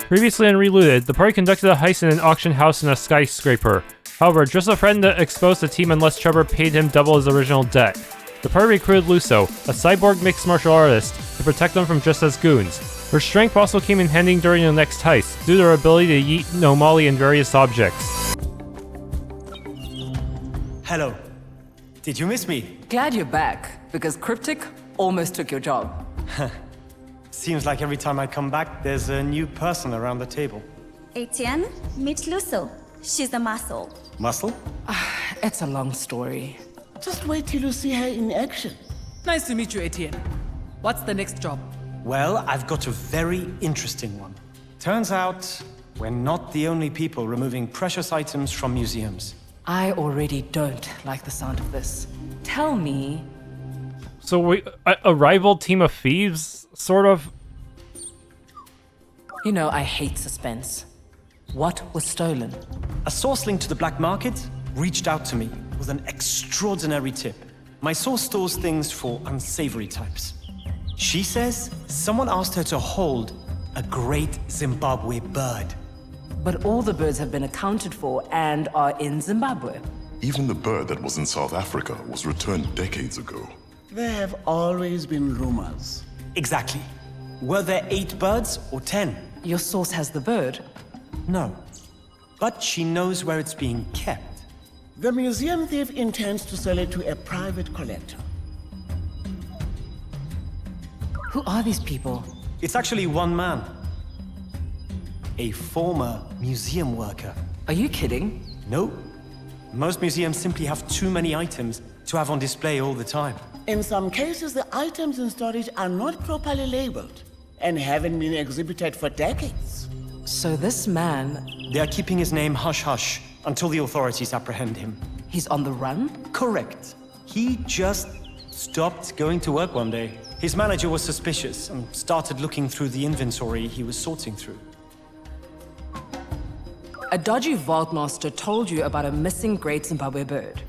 Previously in Relooted, the party conducted a heist in an auction house in a skyscraper. However, just a friend that exposed the team unless Trevor paid him double his original debt. The party recruited Luso, a cyborg mixed martial artist, to protect them from just as goons. Her strength also came in handy during the next heist, due to her ability to yeet Nomali and various objects. Hello. Did you miss me? Glad you're back, because Cryptic almost took your job. Seems like every time I come back, there's a new person around the table. Etienne, meet Luso. She's a muscle. Muscle? It's a long story. Just wait till you see her in action. Nice to meet you, Etienne. What's the next job? Well, I've got a very interesting one. Turns out, we're not the only people removing precious items from museums. I already don't like the sound of this. Tell me... So a rival team of thieves, sort of? You know, I hate suspense. What was stolen? A source linked to the black market reached out to me with an extraordinary tip. My source stores things for unsavory types. She says someone asked her to hold a great Zimbabwe bird. But all the birds have been accounted for and are in Zimbabwe. Even the bird that was in South Africa was returned decades ago. There have always been rumors. Exactly. Were there 8 birds or 10? Your source has the bird. No. But she knows where it's being kept. The museum thief intends to sell it to a private collector. Who are these people? It's actually one man. A former museum worker. Are you kidding? No. Most museums simply have too many items to have on display all the time. In some cases, the items in storage are not properly labeled and haven't been exhibited for decades. So this man... They are keeping his name hush-hush until the authorities apprehend him. He's on the run? Correct. He just stopped going to work one day. His manager was suspicious and started looking through the inventory he was sorting through. A dodgy vault master told you about a missing Great Zimbabwe bird.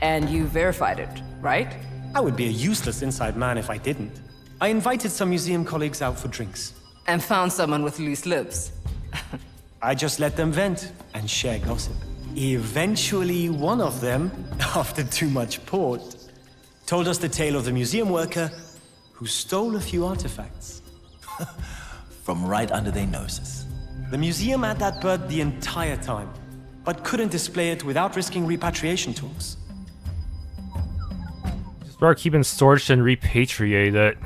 And you verified it, right? I would be a useless inside man if I didn't. I invited some museum colleagues out for drinks. And found someone with loose lips. I just let them vent and share gossip. Eventually, one of them, after too much port, told us the tale of the museum worker who stole a few artifacts. From right under their noses. The museum had that bird the entire time, but couldn't display it without risking repatriation talks. Just better keep in storage and repatriate it.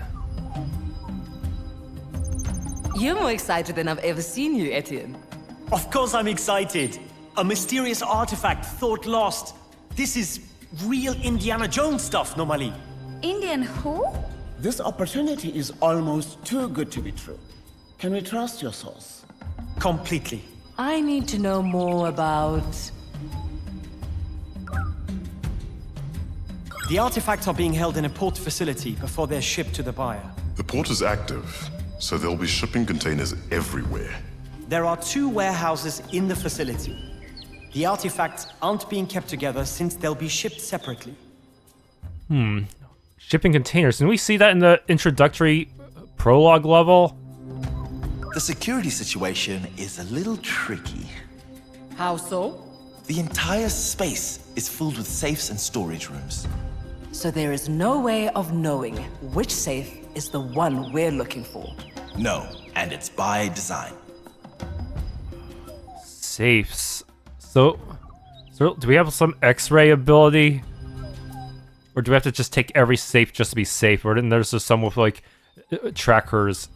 You're more excited than I've ever seen you, Etienne. Of course I'm excited. A mysterious artifact thought lost. This is real Indiana Jones stuff, normally. Indian who? This opportunity is almost too good to be true. Can we trust your source? Completely. I need to know more about... The artifacts are being held in a port facility before they're shipped to the buyer. The port is active, so there'll be shipping containers everywhere. There are 2 warehouses in the facility. The artifacts aren't being kept together since they'll be shipped separately. Shipping containers. Didn't we see that in the introductory prologue level? The security situation is a little tricky. How so? The entire space is filled with safes and storage rooms. So there is no way of knowing which safe is the one we're looking for. No, and it's by design. Safes. So do we have some X-ray ability? Or do we have to just take every safe just to be safe? Or then there's just some with, like, trackers?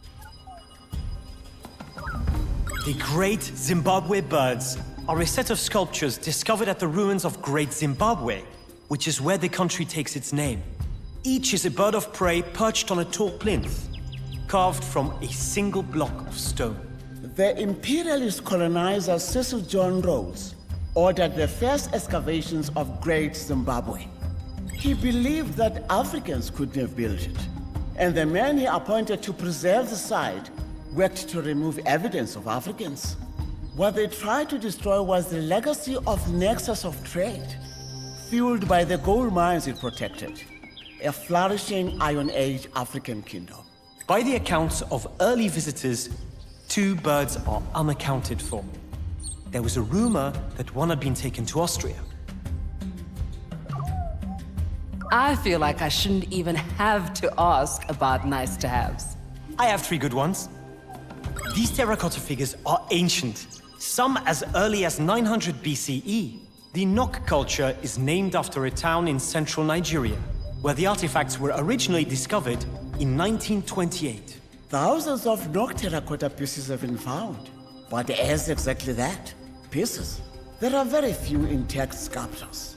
The Great Zimbabwe birds are a set of sculptures discovered at the ruins of Great Zimbabwe, which is where the country takes its name. Each is a bird of prey perched on a tall plinth, carved from a single block of stone. The imperialist colonizer Cecil John Rhodes ordered the first excavations of Great Zimbabwe. He believed that Africans couldn't have built it, and the men he appointed to preserve the site worked to remove evidence of Africans. What they tried to destroy was the legacy of nexus of trade, fueled by the gold mines it protected, a flourishing Iron Age African kingdom. By the accounts of early visitors, 2 birds are unaccounted for. There was a rumor that one had been taken to Austria. I feel like I shouldn't even have to ask about nice-to-haves. I have 3 good ones. These terracotta figures are ancient, some as early as 900 BCE. The Nok culture is named after a town in central Nigeria, where the artifacts were originally discovered in 1928. Thousands of Nok terracotta pieces have been found. But as exactly that, pieces. There are very few intact sculptures.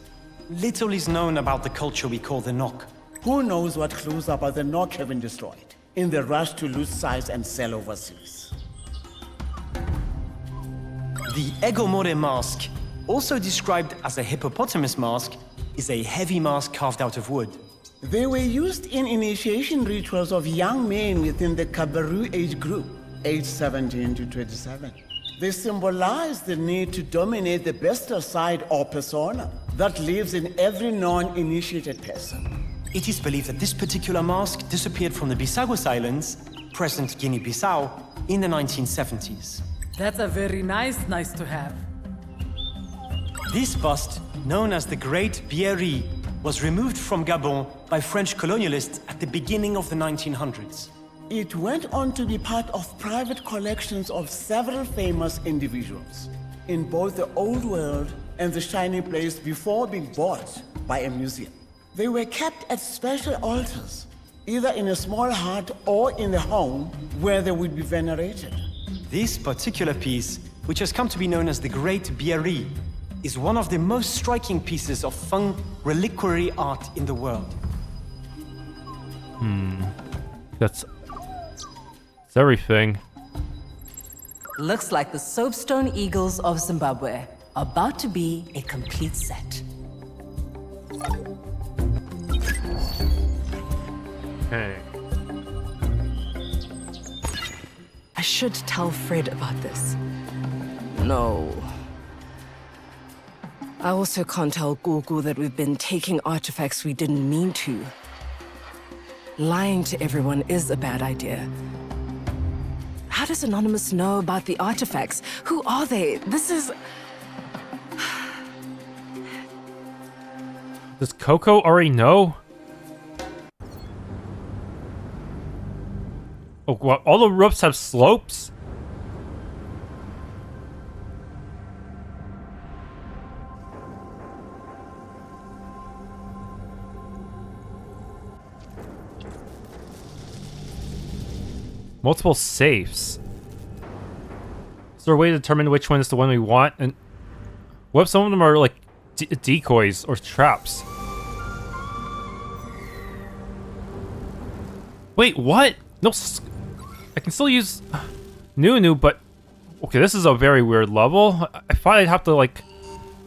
Little is known about the culture we call the Nok. Who knows what clues about the Nok have been destroyed in the rush to lose size and sell overseas. The Egomore mask, also described as a hippopotamus mask, is a heavy mask carved out of wood. They were used in initiation rituals of young men within the Kabaru age group, age 17 to 27. They symbolize the need to dominate the bestial side or persona that lives in every non-initiated person. It is believed that this particular mask disappeared from the Bisagos Islands, present Guinea-Bissau, in the 1970s. That's a very nice to have. This bust, known as the Great Bierri, was removed from Gabon by French colonialists at the beginning of the 1900s. It went on to be part of private collections of several famous individuals in both the Old World and the Shiny Place before being bought by a museum. They were kept at special altars, either in a small hut or in the home where they would be venerated. This particular piece, which has come to be known as the Great Bierri, is one of the most striking pieces of Feng reliquary art in the world. That's everything. Looks like the soapstone eagles of Zimbabwe, about to be a complete set. Okay. I should tell Fred about this. No. I also can't tell Gugu that we've been taking artifacts we didn't mean to. Lying to everyone is a bad idea. How does Anonymous know about the artifacts? Who are they? This is... Does Coco already know? Oh, what? All the roofs have slopes? Multiple safes. Is there a way to determine which one is the one we want? And what if some of them are like decoys or traps? Wait, what? No, I can still use Nunu, but okay, this is a very weird level. I thought I'd have to like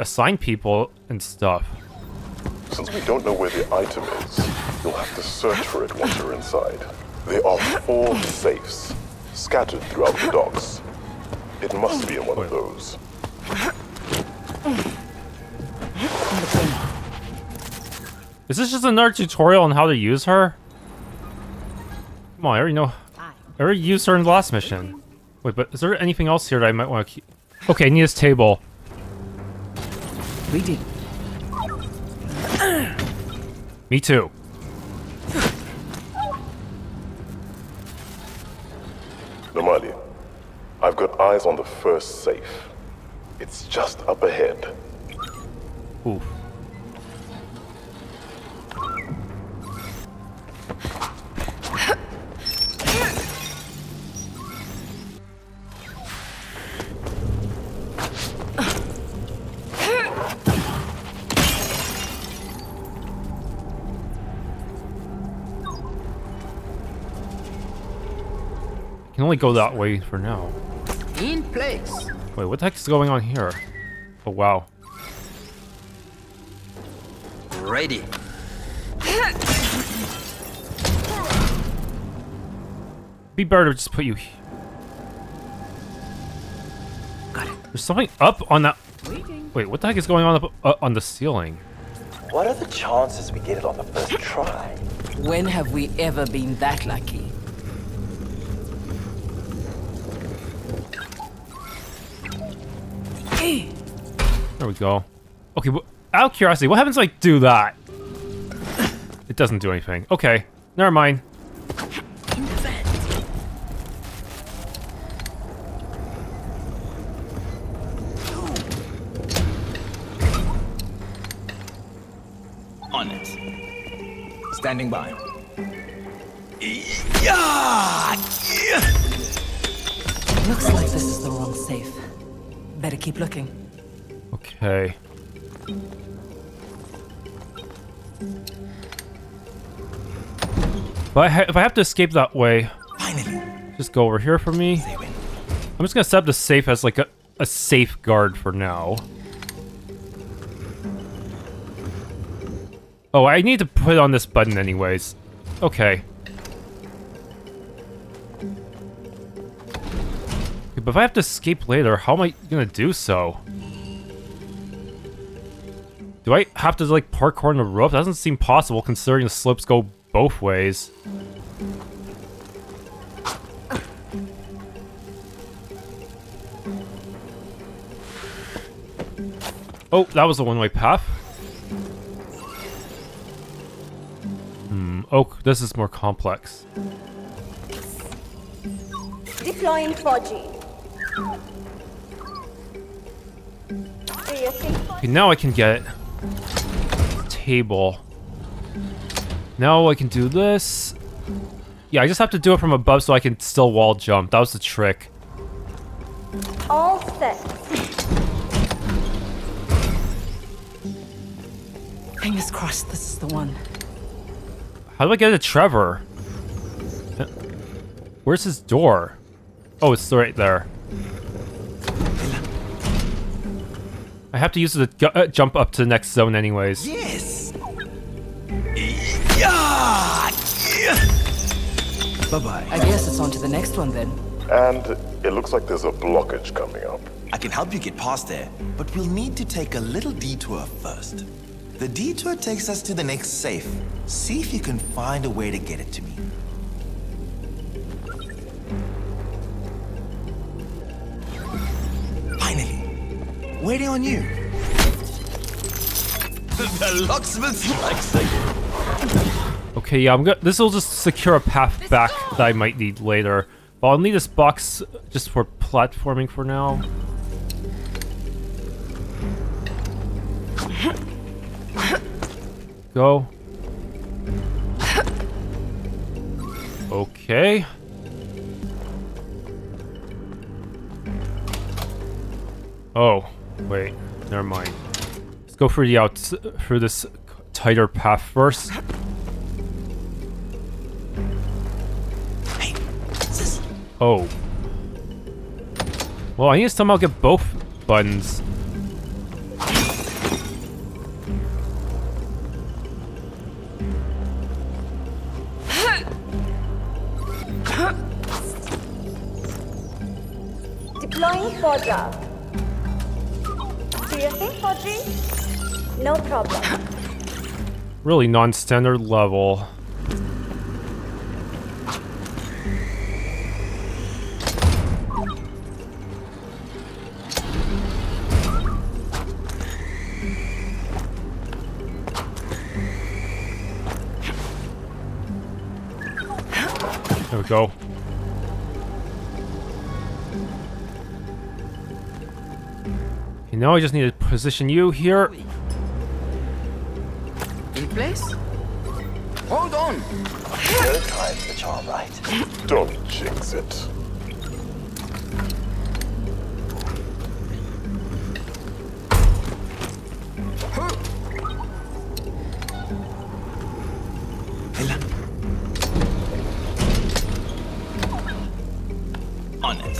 assign people and stuff. Since we don't know where the item is, you'll have to search for it once you're inside. There are 4 safes scattered throughout the docks. It must be in one of those. Is this just another tutorial on how to use her? Come on, I already know. I already used her in the last mission. Wait, but is there anything else here that I might want to keep? Okay, I need this table. We did. Me too. Nomali, I've got eyes on the first safe. It's just up ahead. Oof. I can only go that way for now. In place. Wait, what the heck is going on here? Oh, wow. Ready. Be better to just put you. Got it. There's something up on that. Wait, what the heck is going on up on the ceiling? What are the chances we get it on the first try? When have we ever been that lucky? There we go. Okay, out of curiosity, what happens if I do that? It doesn't do anything. Okay, never mind. On it. Standing by. Looks like this is the wrong safe. Better keep looking. Okay. But if I have to escape that way, Finally. just go over here for me. I'm just gonna set up the safe as like a safeguard for now. Oh, I need to put on this button anyways. Okay. But if I have to escape later, how am I gonna do so? Do I have to like parkour on the rope? That doesn't seem possible considering the slopes go both ways. Oh, that was a one-way path. Oh, this is more complex. Deploying 4G. Okay, now I can get it. Table. Now I can do this. Yeah, I just have to do it from above so I can still wall jump. That was the trick. All set. Fingers crossed this is the one. How do I get to Trevor? Where's his door? Oh, it's right there. I have to use it to jump up to the next zone anyways. Yes. Bye-bye. I guess it's on to the next one then. And it looks like there's a blockage coming up. I can help you get past there, but we'll need to take a little detour first. The detour takes us to the next safe. See if you can find a way to get it to me. Finally. Waiting on you. The locksmith likes it. Okay, yeah, this will just secure a path back that I might need later. But I'll need this box just for platforming for now. Go. Okay. Oh, wait. Never mind. Let's go through this tighter path first. Hey, sis. Oh. Well, I need to somehow get both buttons. Deploying 4G. Do you think 4G? No problem. Really non-standard level. There we go. Okay, now I just need to position you here. In place? Hold on. Third time's the charm, right? Don't jinx it. On it.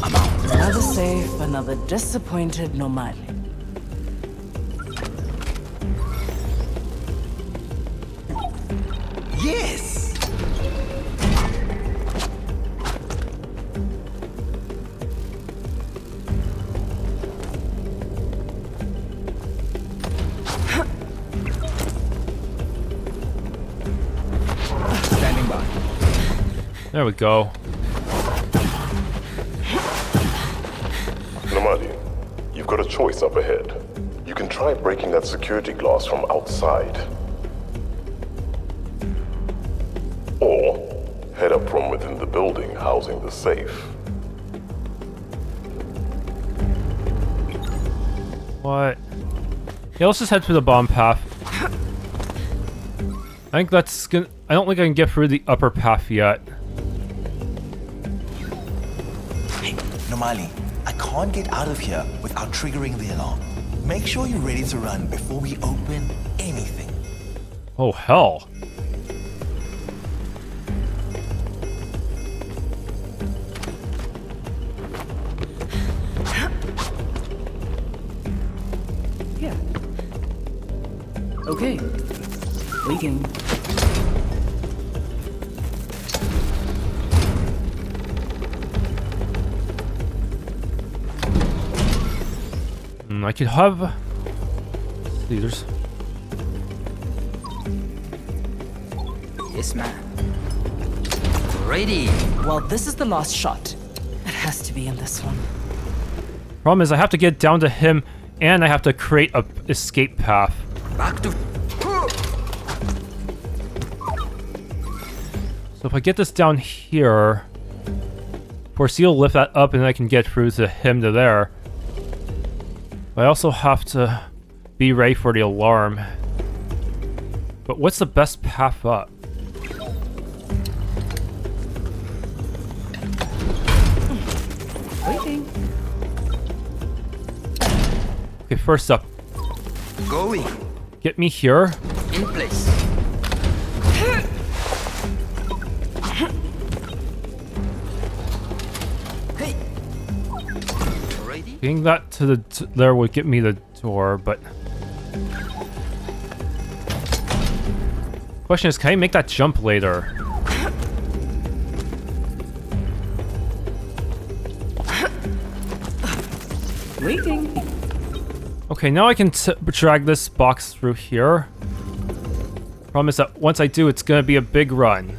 I'm out. Another safe, another disappointed nomad. Yes. Standing by. There we go. Nomadi, you've got a choice up ahead. You can try breaking that security glass from outside. Or head up from within the building housing the safe. What? Yeah, let's just head through the bomb path. I think that's gonna... I don't think I can get through the upper path yet. Hey, Nomali, I can't get out of here without triggering the alarm. Make sure you're ready to run before we open anything. Oh, hell. Yeah. Okay. Waiting. I could have... Let's see, there's... Yes, ma'am. Ready. Well, this is the last shot. It has to be in this one. Problem is I have to get down to him and I have to create a escape path. Back to... So if I get this down here, Foresee will lift that up and I can get through to him to there. But I also have to be ready for the alarm. But what's the best path up? Waiting. Okay, first up, Going. get me here. In place. Hey. Ready. Getting that to the there would get me the door, but... Question is, can I make that jump later? Waiting. Okay, now I can drag this box through here. Problem is that once I do, it's gonna be a big run.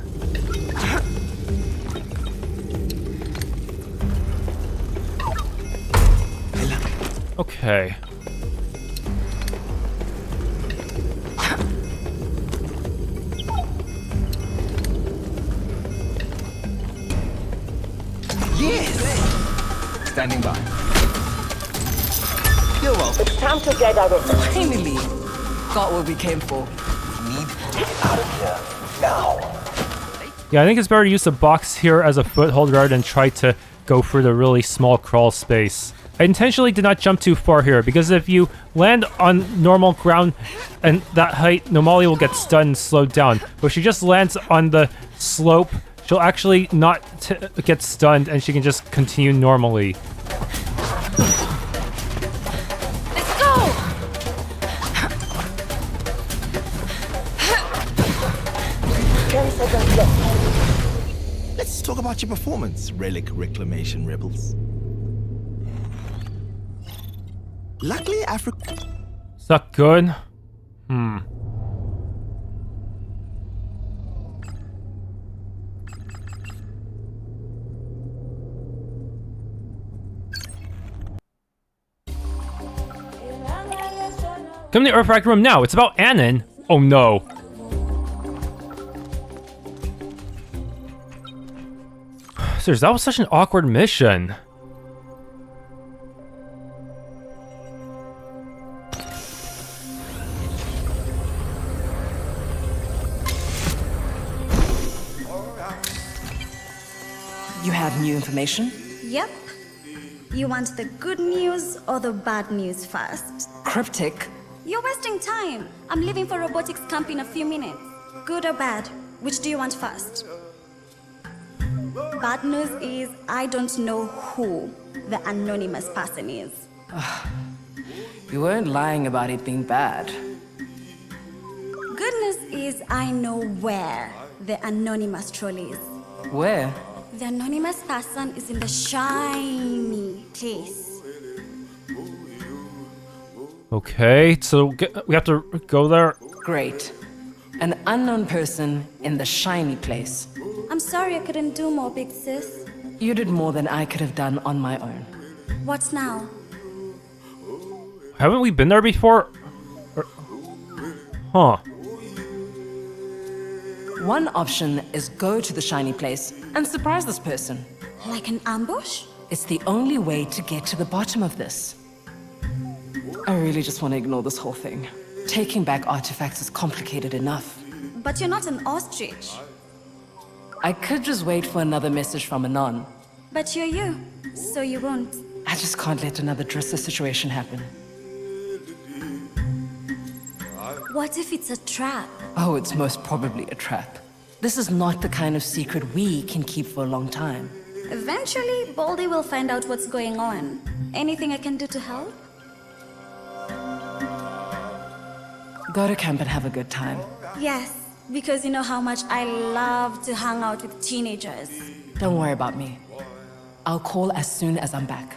Okay. Yes. Standing by. You're welcome. It's time to get out of here. Finally. Got what we came for. We need to get out of here now. Yeah, I think it's better to use the box here as a foothold rather than try to go through the really small crawl space. I intentionally did not jump too far here, because if you land on normal ground and that height, Nomali will get stunned and slowed down. But if she just lands on the slope, she'll actually not get stunned and she can just continue normally. Let's go! 10 seconds left. Let's talk about your performance, Relic Reclamation Rebels. Luckily, Africa... Is that good? Come to the Earthrack room now. It's about Annan. Oh no. Seriously, that was such an awkward mission. You have new information? Yep. You want the good news or the bad news first? Cryptic. You're wasting time. I'm leaving for robotics camp in a few minutes. Good or bad? Which do you want first? Bad news is I don't know who the anonymous person is. You weren't lying about it being bad. Good news is I know where the anonymous troll is. Where? The anonymous person is in the shiny place. Okay, so we have to go there. Great. An unknown person in the shiny place. I'm sorry I couldn't do more, big sis. You did more than I could have done on my own. What now? Haven't we been there before? Huh. One option is go to the shiny place and surprise this person. Like an ambush? It's the only way to get to the bottom of this. I really just want to ignore this whole thing. Taking back artifacts is complicated enough. But you're not an ostrich. I could just wait for another message from Anon. But you're you, so you won't. I just can't let another Drissa situation happen. What if it's a trap? Oh, it's most probably a trap. This is not the kind of secret we can keep for a long time. Eventually, Baldy will find out what's going on. Anything I can do to help? Go to camp and have a good time. Yes, because you know how much I love to hang out with teenagers. Don't worry about me. I'll call as soon as I'm back.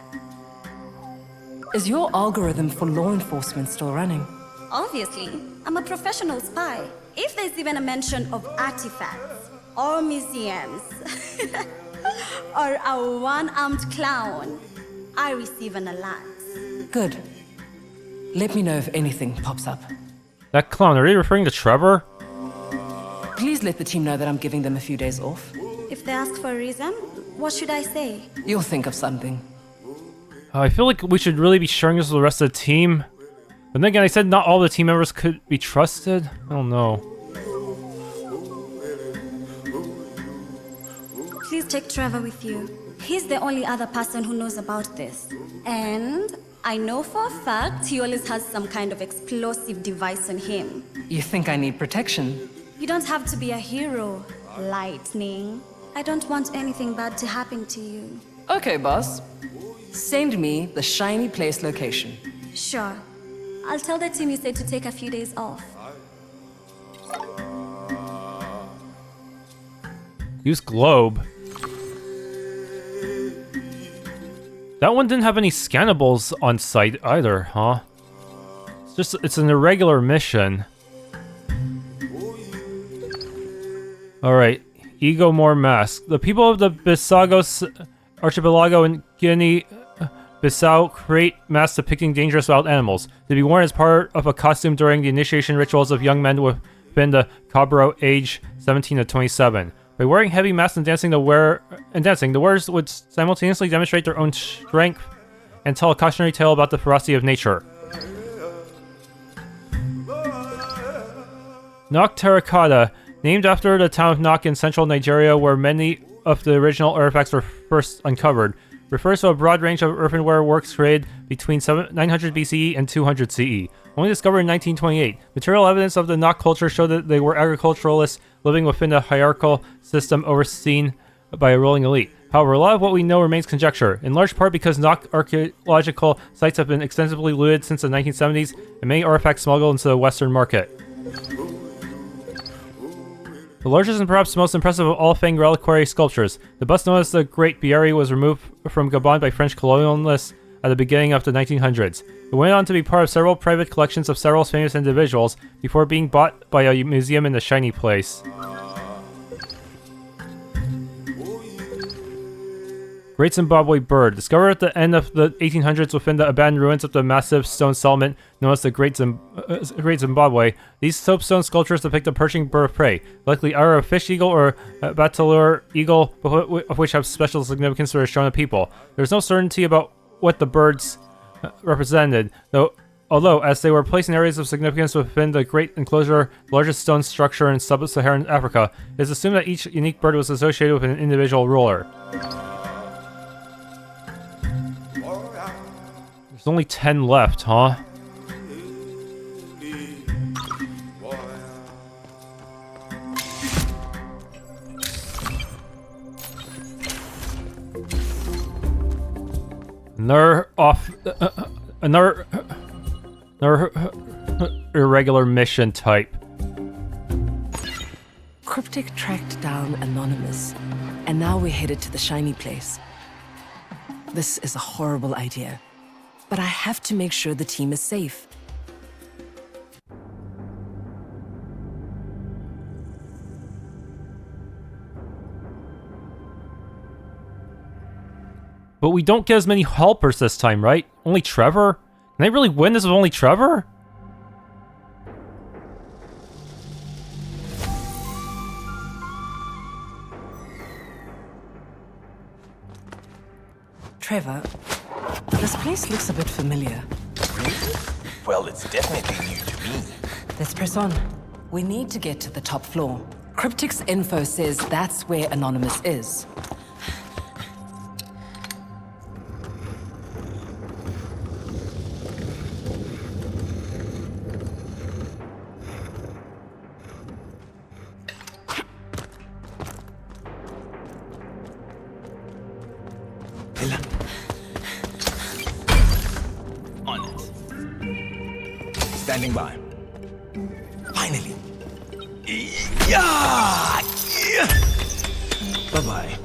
Is your algorithm for law enforcement still running? Obviously, I'm a professional spy. If there's even a mention of artifacts, or museums, or a one-armed clown, I receive an alert. Good. Let me know if anything pops up. That clown, are you referring to Trevor? Please let the team know that I'm giving them a few days off. If they ask for a reason, what should I say? You'll think of something. I feel like we should really be sharing this with the rest of the team. But then again, I said not all the team members could be trusted. I don't know. Please take Trevor with you. He's the only other person who knows about this. And I know for a fact he always has some kind of explosive device on him. You think I need protection? You don't have to be a hero, Lightning. I don't want anything bad to happen to you. Okay, boss. Send me the shiny place location. Sure. I'll tell the team you said to take a few days off. Use globe. That one didn't have any scannables on site either, huh? It's an irregular mission. Alright, Ego More Mask. The people of the Bisagos Archipelago in Guinea-Bissau create masks depicting dangerous wild animals to be worn as part of a costume during the initiation rituals of young men within the Cabro age 17 to 27. By wearing heavy masks and dancing, the wearers would simultaneously demonstrate their own strength and tell a cautionary tale about the ferocity of nature. Nok Terracotta, named after the town of Nok in central Nigeria where many of the original artifacts were first uncovered, refers to a broad range of earthenware works created between 900 BCE and 200 CE. Only discovered in 1928, material evidence of the Nok culture showed that they were agriculturalists living within a hierarchical system overseen by a ruling elite. However, a lot of what we know remains conjecture, in large part because Nok archaeological sites have been extensively looted since the 1970s and many artifacts smuggled into the Western market. The largest and perhaps most impressive of all Fang reliquary sculptures, the bust known as the Great Bieri was removed from Gabon by French colonialists at the beginning of the 1900s. It went on to be part of several private collections of several famous individuals before being bought by a museum in the shiny place. Great Zimbabwe Bird, discovered at the end of the 1800s within the abandoned ruins of the massive stone settlement known as the Great Zimbabwe. These soapstone sculptures depict a perching bird of prey, likely either a fish eagle or a bateleur eagle, of which have special significance for the Shona people. There's no certainty about what the birds represented, although as they were placed in areas of significance within the Great Enclosure, the largest stone structure in sub-Saharan Africa, it is assumed that each unique bird was associated with an individual ruler. There's only 10 left, huh? Another irregular mission type. Cryptic tracked down Anonymous, and now we're headed to the shiny place. This is a horrible idea, but I have to make sure the team is safe. But we don't get as many helpers this time, right? Only Trevor? Can I really win this with only Trevor? Trevor, this place looks a bit familiar. Well, it's definitely new to me. Let's press on. We need to get to the top floor. Cryptic's info says that's where Anonymous is. On it. Standing by. Finally. Yeah! Bye-bye.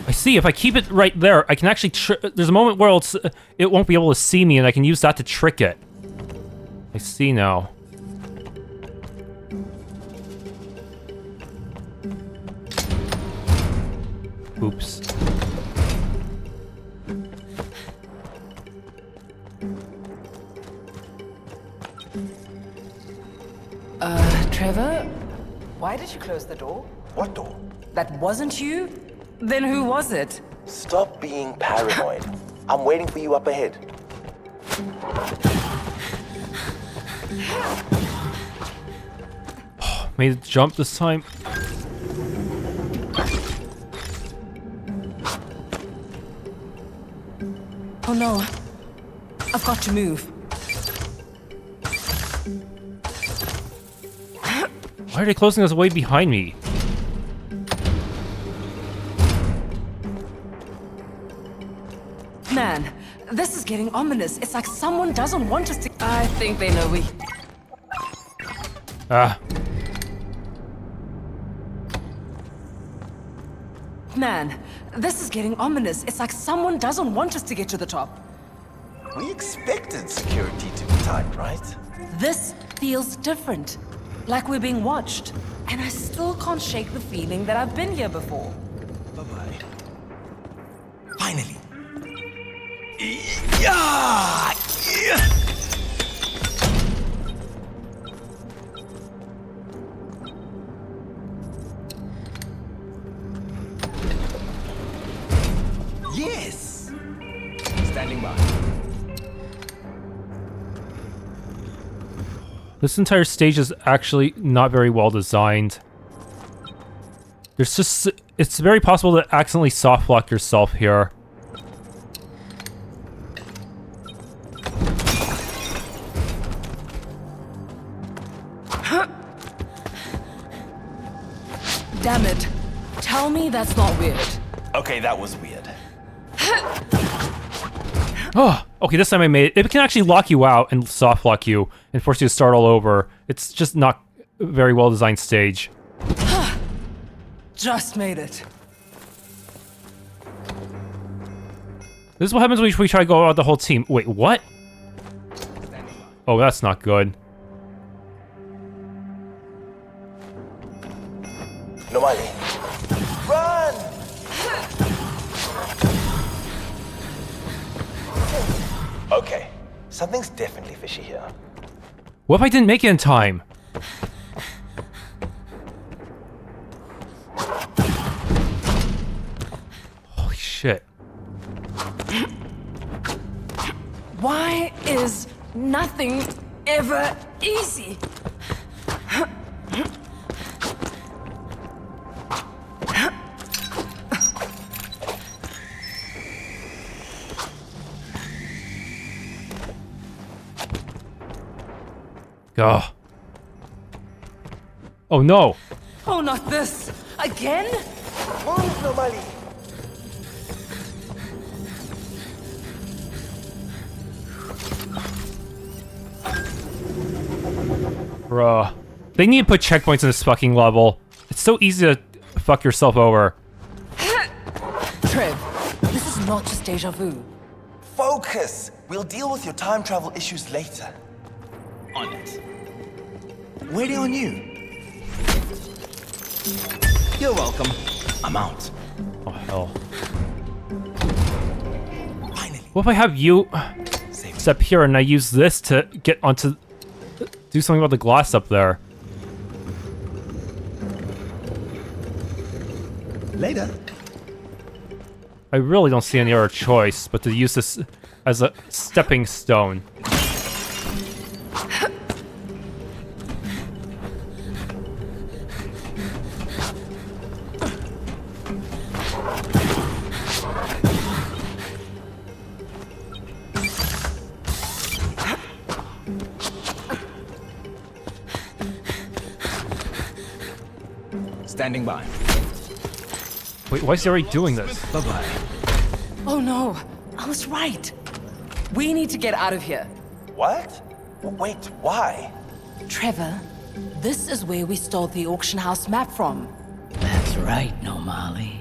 I see, if I keep it right there, I can actually there's a moment where it won't be able to see me, and I can use that to trick it. I see now. Oops. Trevor? Why did you close the door? What door? That wasn't you? Then who was it? Stop being paranoid. I'm waiting for you up ahead. Made it jump this time. Oh no. I've got to move. Why are they closing us way behind me? Man, this is getting ominous. It's like someone doesn't want us to... I think they know we... Ah. Man, this is getting ominous. It's like someone doesn't want us to get to the top. We expected security to be tight, right? This feels different. Like we're being watched. And I still can't shake the feeling that I've been here before. Bye-bye. Finally. Yeah! Yes! Standing by. This entire stage is actually not very well designed. There's just... It's very possible to accidentally softlock yourself here. Damn it. Tell me that's not weird. Okay, that was weird. Oh, okay, this time I made it. It can actually lock you out and softlock you and force you to start all over. It's just not a very well designed stage. Just made it. This is what happens when we try to go out the whole team. Wait, what? Oh, that's not good. Normally. Run! Okay, something's definitely fishy here. What if I didn't make it in time? Holy shit. Why is nothing ever easy? Oh. Oh no. Oh, not this. Again? Move, Normally. Bruh. They need to put checkpoints in this fucking level. It's so easy to fuck yourself over. Trev, this is not just deja vu. Focus! We'll deal with your time travel issues later. On it. Waiting on you. You're welcome. I'm out. Oh, hell. Finally. What if I have you step here and I use this to get onto... do something about the glass up there? Later. I really don't see any other choice but to use this as a stepping stone. Standing by. Wait, why is he already doing this? Bye-bye. Oh no, I was right. We need to get out of here. What? Wait, why? Trevor, this is where we stole the auction house map from. That's right, Nomali.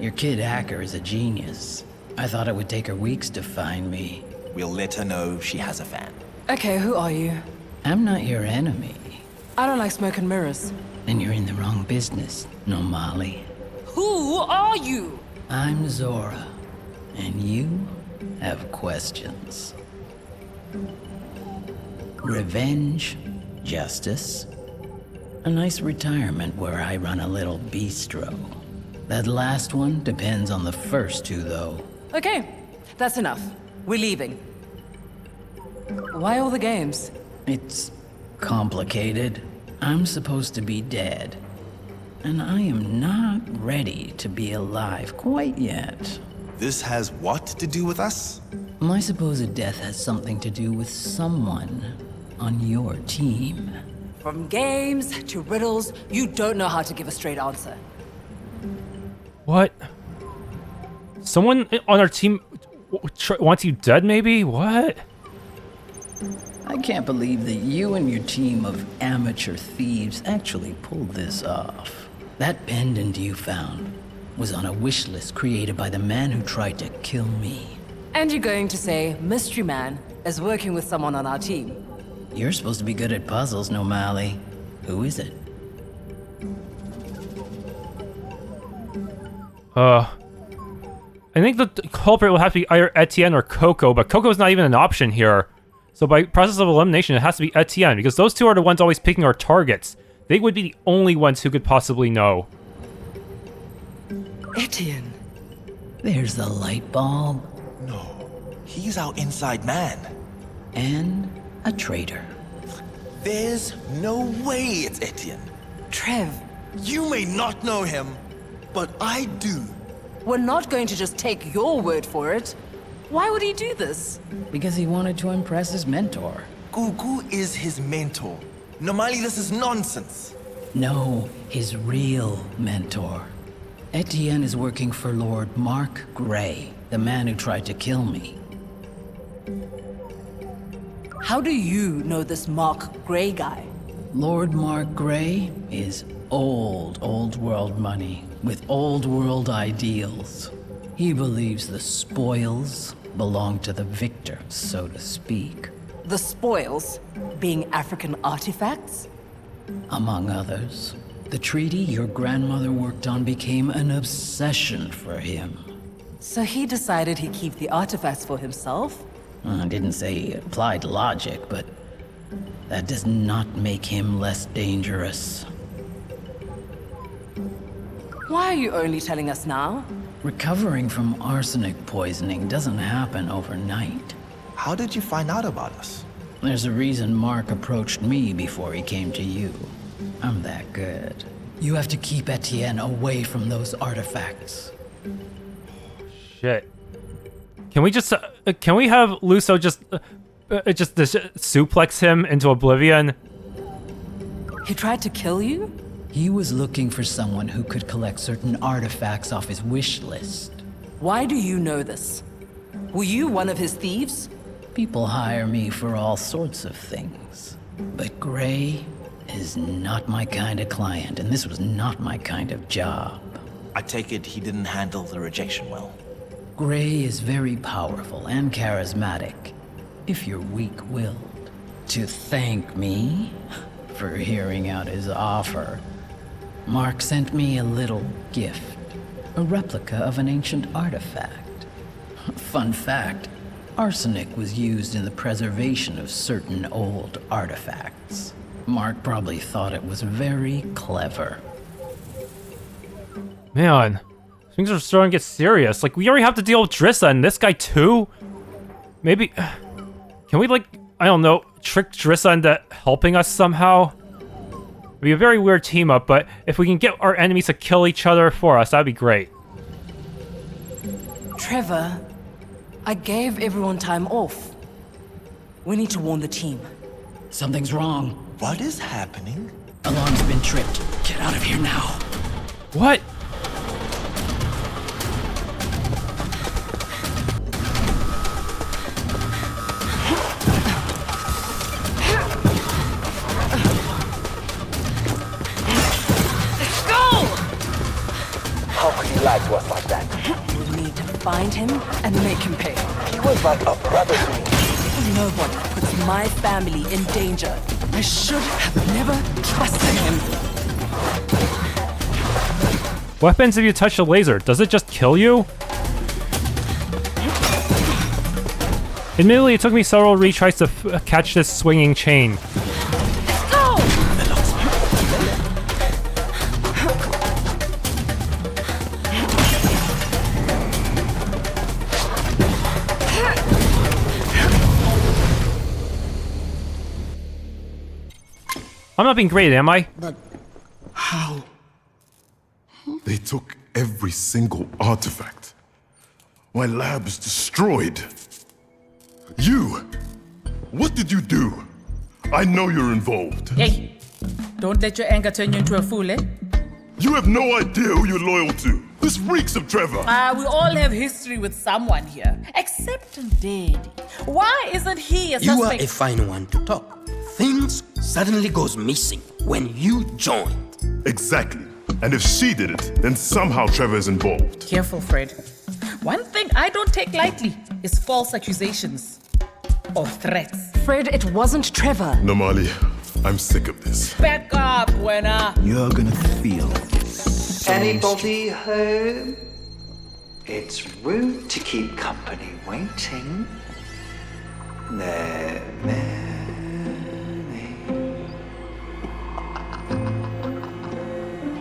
Your kid hacker is a genius. I thought it would take her weeks to find me. We'll let her know she has a fan. Okay, who are you? I'm not your enemy. I don't like smoke and mirrors. Then you're in the wrong business, Nomali. Who are you? I'm Zora, and you have questions. Revenge, justice, a nice retirement where I run a little bistro. That last one depends on the first two, though. Okay, that's enough. We're leaving. Why all the games? It's complicated. I'm supposed to be dead, and I am not ready to be alive quite yet. This has what to do with us? My supposed death has something to do with someone on your team. From games to riddles, you don't know how to give a straight answer. What? Someone on our team wants you dead, maybe? What? I can't believe that you and your team of amateur thieves actually pulled this off. That pendant you found was on a wish list created by the man who tried to kill me. And you're going to say Mystery Man is working with someone on our team. You're supposed to be good at puzzles, Nomali. Who is it? I think the culprit will have to be either Etienne or Coco, but Coco's not even an option here. So by process of elimination, it has to be Etienne, because those two are the ones always picking our targets. They would be the only ones who could possibly know. Etienne. There's the light bulb. No, he's our inside man. And a traitor. There's no way it's Etienne. Trev, You may not know him, but I do. we're not going to just take your word for it. Why would he do this? Because he wanted to impress his mentor. Gugu is his mentor. Normally, this is nonsense. No, his real mentor. Etienne is working for Lord Mark Grey, the man who tried to kill me. How do you know this Mark Grey guy? Lord Mark Grey is old world money with old world ideals. He believes the spoils belong to the victor, so to speak. The spoils being African artifacts? Among others. The treaty your grandmother worked on became an obsession for him. So he decided he'd keep the artifacts for himself? I didn't say he applied logic, but that does not make him less dangerous. Why are you only telling us now? Recovering from arsenic poisoning doesn't happen overnight. How did you find out about us? There's a reason Mark approached me before he came to you. I'm that good. You have to keep Etienne away from those artifacts. Shit. Can we just can we have Luso just suplex him into oblivion? He tried to kill you? He was looking for someone who could collect certain artifacts off his wish list. Why do you know this? Were you one of his thieves? People hire me for all sorts of things. But Grey is not my kind of client, and this was not my kind of job. I take it he didn't handle the rejection well. Grey is very powerful and charismatic, if you're weak-willed. To thank me for hearing out his offer. Mark sent me a little gift, a replica of an ancient artifact. Fun fact, arsenic was used in the preservation of certain old artifacts. Mark probably thought it was very clever. Man, things are starting to get serious. Like, we already have to deal with Drissa and this guy too? Maybe... Can we, like, I don't know, trick Drissa into helping us somehow? It'd be a very weird team-up, but if we can get our enemies to kill each other for us, that'd be great. Trevor, I gave everyone time off. We need to warn the team. Something's wrong. What is happening? Alarm's been tripped. Get out of here now. What? How could he lie to us like that? We need to find him and make him pay. He was like a brother to me. Nobody puts my family in danger. I should have never trusted him. What happens if you touch a laser? Does it just kill you? Admittedly, it took me several retries to catch this swinging chain. I'm not being great, am I? But how? They took every single artifact. My lab is destroyed. You! What did you do? I know you're involved. Hey, don't let your anger turn you into a fool, eh? You have no idea who you're loyal to. This reeks of Trevor. We all have history with someone here, except Daddy. Why isn't he a suspect? You are a fine one to talk. Things suddenly goes missing when you joined. Exactly. And if she did it, then somehow Trevor is involved. Careful, Fred. One thing I don't take lightly is false accusations or threats. Fred, it wasn't Trevor. Namali, I'm sick of this. Back up, Buena. You're gonna feel Anybody home? It's rude to keep company waiting. No.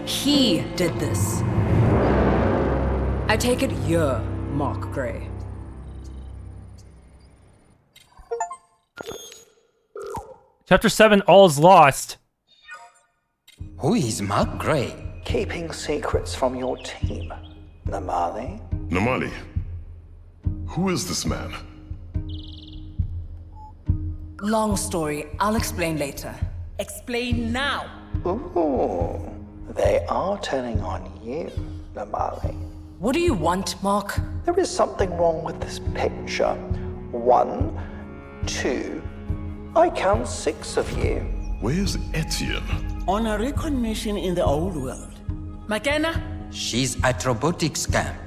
He did this. I take it you're Mark Gray. Chapter 7, All is Lost. Who is Mark Gray? Keeping secrets from your team, Namali. Namali, who is this man? Long story. I'll explain later. Explain now. Ooh, they are turning on you, Namali. What do you want, Mark? There is something wrong with this picture. 1, 2, I count 6 of you. Where's Etienne? On a recon in the old world. McKenna? She's at robotics camp.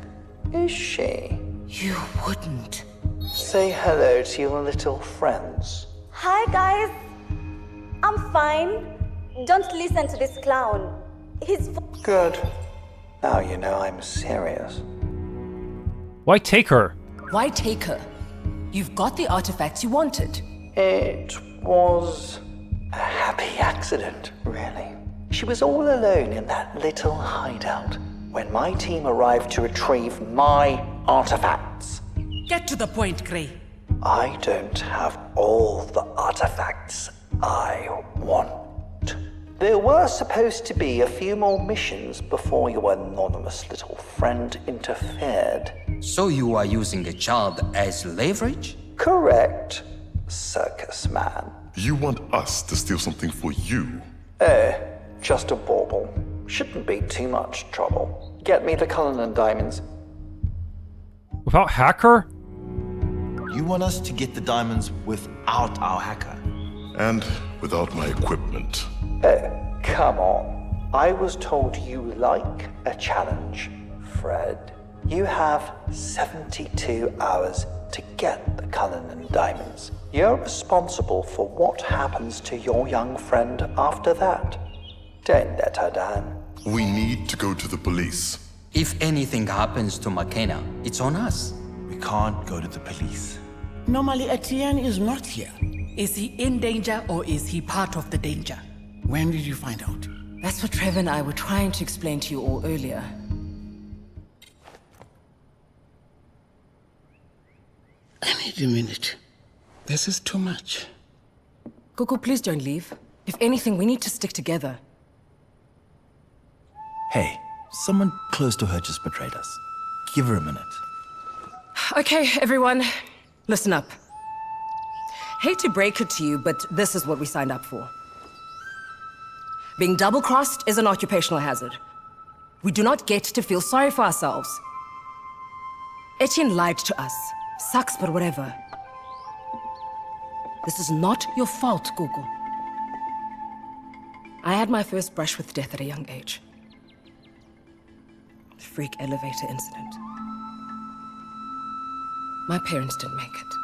Is she? You wouldn't. Say hello to your little friends. Hi, guys. I'm fine. Don't listen to this clown. He's... Good. Now you know I'm serious. Why take her? Why take her? You've got the artifacts you wanted. It was a happy accident, really. She was all alone in that little hideout when my team arrived to retrieve my artifacts. Get to the point, Gray. I don't have all the artifacts I want. There were supposed to be a few more missions before your anonymous little friend interfered. So you are using a child as leverage? Correct, circus man. You want us to steal something for you? Just a bauble. Shouldn't be too much trouble. Get me the Cullinan diamonds. Without hacker? You want us to get the diamonds without our hacker? And without my equipment. Come on. I was told you like a challenge, Fred. You have 72 hours to get the Cullinan diamonds, you're responsible for what happens to your young friend after that. Don't let her down. We need to go to the police. If anything happens to McKenna, it's on us. We can't go to the police. Normally, Etienne is not here. Is he in danger or is he part of the danger? When did you find out? That's what Trevor and I were trying to explain to you all earlier. I need a minute. This is too much. Goku, please don't leave. If anything, we need to stick together. Hey, someone close to her just betrayed us. Give her a minute. Okay, everyone, listen up. Hate to break it to you, but this is what we signed up for. Being double-crossed is an occupational hazard. We do not get to feel sorry for ourselves. Etienne lied to us. Sucks, but whatever. This is not your fault, Goku. I had my first brush with death at a young age. The freak elevator incident. My parents didn't make it.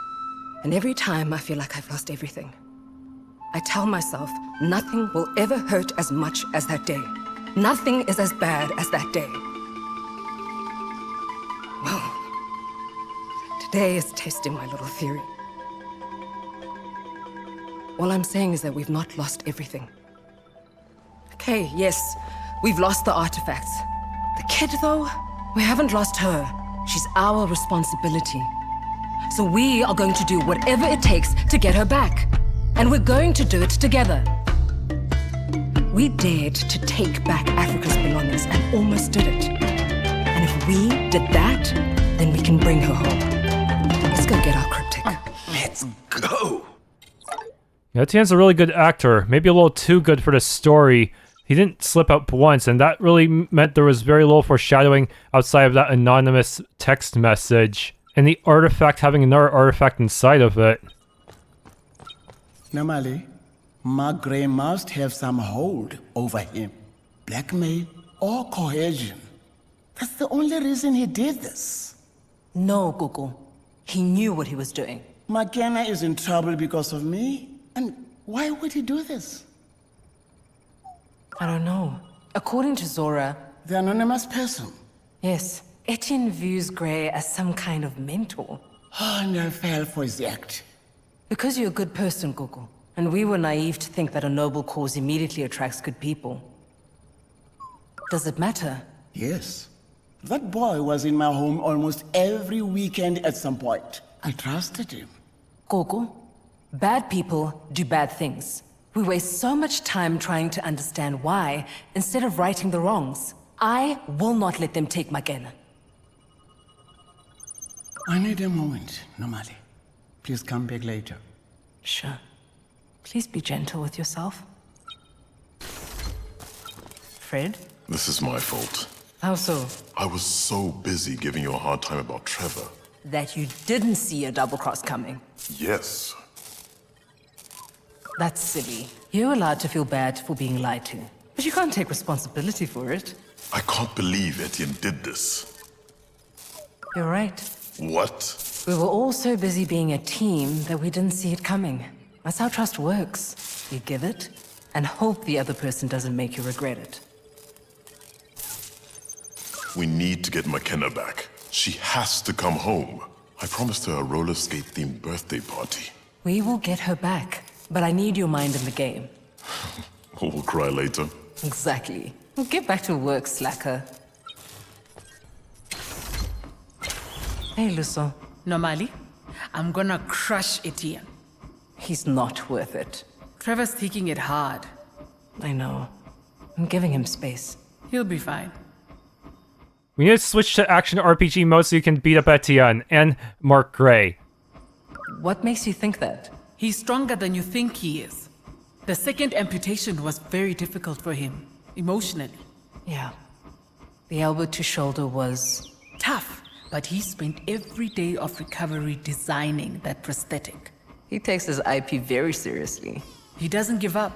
And every time I feel like I've lost everything, I tell myself nothing will ever hurt as much as that day. Nothing is as bad as that day. Well, today is testing my little theory. All I'm saying is that we've not lost everything. Okay, yes, we've lost the artifacts. The kid, though, we haven't lost her. She's our responsibility. So we are going to do whatever it takes to get her back. And we're going to do it together. We dared to take back Africa's belongings and almost did it. And if we did that, then we can bring her home. Let's go get our cryptic. Let's go! Etienne's a really good actor, maybe a little too good for the story. He didn't slip up once, and that really meant there was very little foreshadowing outside of that anonymous text message, and the artifact having another artifact inside of it. Normally, Mark Gray must have some hold over him. Blackmail or coercion. That's the only reason he did this. No, Goku. He knew what he was doing. McKenna is in trouble because of me? And why would he do this? I don't know. According to Zora... The anonymous person? Yes. Etienne views Gray as some kind of mentor. Oh, and I fell for his act. Because you're a good person, Goku. And we were naive to think that a noble cause immediately attracts good people. Does it matter? Yes. That boy was in my home almost every weekend at some point. I trusted him. Goku, bad people do bad things. We waste so much time trying to understand why, instead of righting the wrongs. I will not let them take McKenna. I need a moment, Normally. Please come back later. Sure. Please be gentle with yourself. Fred? This is my fault. How so? I was so busy giving you a hard time about Trevor. That you didn't see a double cross coming. Yes. That's silly. You're allowed to feel bad for being lied to, but you can't take responsibility for it. I can't believe Etienne did this. You're right. What? We were all so busy being a team that we didn't see it coming. That's how trust works. You give it, and hope the other person doesn't make you regret it. We need to get McKenna back. She has to come home. I promised her a roller skate-themed birthday party. We will get her back, but I need your mind in the game. We'll cry later. Exactly. Well, get back to work, slacker. Hey, Lusso. Normally, I'm gonna crush Etienne. He's not worth it. Trevor's taking it hard. I know. I'm giving him space. He'll be fine. We need to switch to action RPG mode so you can beat up Etienne and Mark Gray. What makes you think that? He's stronger than you think he is. The second amputation was very difficult for him, emotionally. Yeah. The elbow to shoulder was... tough, but he spent every day of recovery designing that prosthetic. He takes his IP very seriously. He doesn't give up.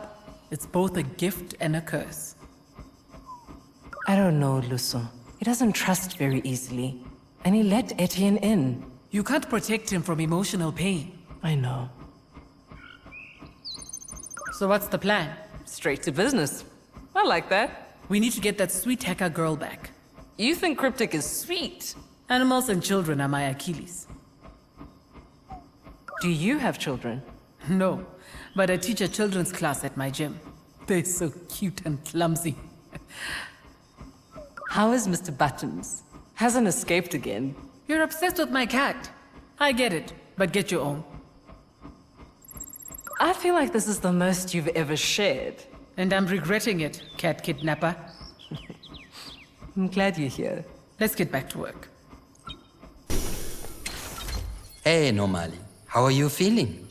It's both a gift and a curse. I don't know, Lusso. He doesn't trust very easily. And he let Etienne in. You can't protect him from emotional pain. I know. So what's the plan? Straight to business. I like that. We need to get that sweet hacker girl back. You think Cryptic is sweet? Animals and children are my Achilles. Do you have children? No, but I teach a children's class at my gym. They're so cute and clumsy. How is Mr. Buttons? Hasn't escaped again. You're obsessed with my cat. I get it, but get your own. I feel like this is the most you've ever shared. And I'm regretting it, cat kidnapper. I'm glad you're here. Let's get back to work. Hey, Nomali. How are you feeling?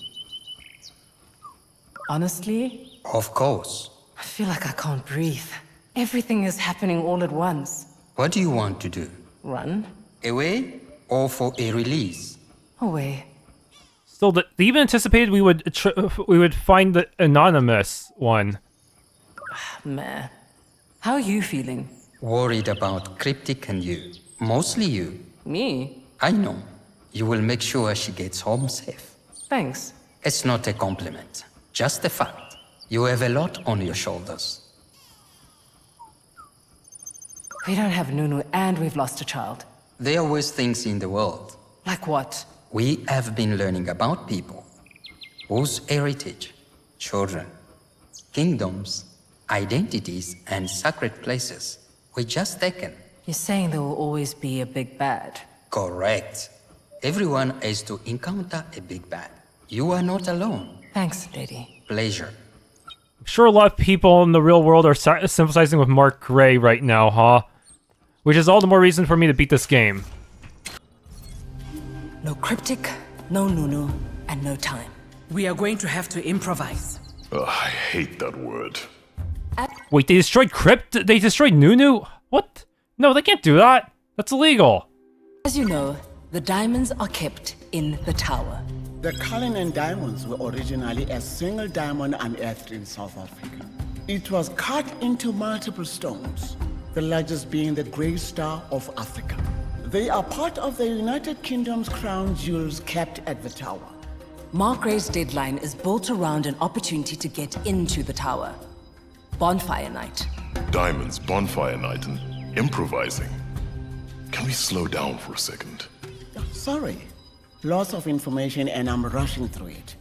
Honestly, Of course. I feel like I can't breathe. Everything is happening all at once. What do you want to do? Run? Away or for a release? Away. Still, they even anticipated we would find the anonymous one. Meh. How are you feeling? Worried about Cryptic and you. Mostly you. Me? I know. You will make sure she gets home safe. Thanks. It's not a compliment, just a fact. You have a lot on your shoulders. We don't have Nunu and we've lost a child. There are worse things in the world. Like what? We have been learning about people. Whose heritage, children, kingdoms, identities, and sacred places were just taken. You're saying there will always be a big bad. Correct. Everyone has to encounter a big bad. You are not alone. Thanks, lady. Pleasure. I'm sure a lot of people in the real world are sympathizing with Mark Gray right now, huh? Which is all the more reason for me to beat this game. No Cryptic, no Nunu, and no time. We are going to have to improvise. I hate that word. Wait, they destroyed Crypt? They destroyed Nunu? What? No, they can't do that. That's illegal. As you know, the diamonds are kept in the tower. The Cullinan diamonds were originally a single diamond unearthed in South Africa. It was cut into multiple stones, the largest being the Great Star of Africa. They are part of the United Kingdom's crown jewels kept at the tower. Mark Gray's deadline is built around an opportunity to get into the tower. Bonfire night. Diamonds, bonfire night, and improvising. Can we slow down for a second? Sorry. Lots of information and I'm rushing through it.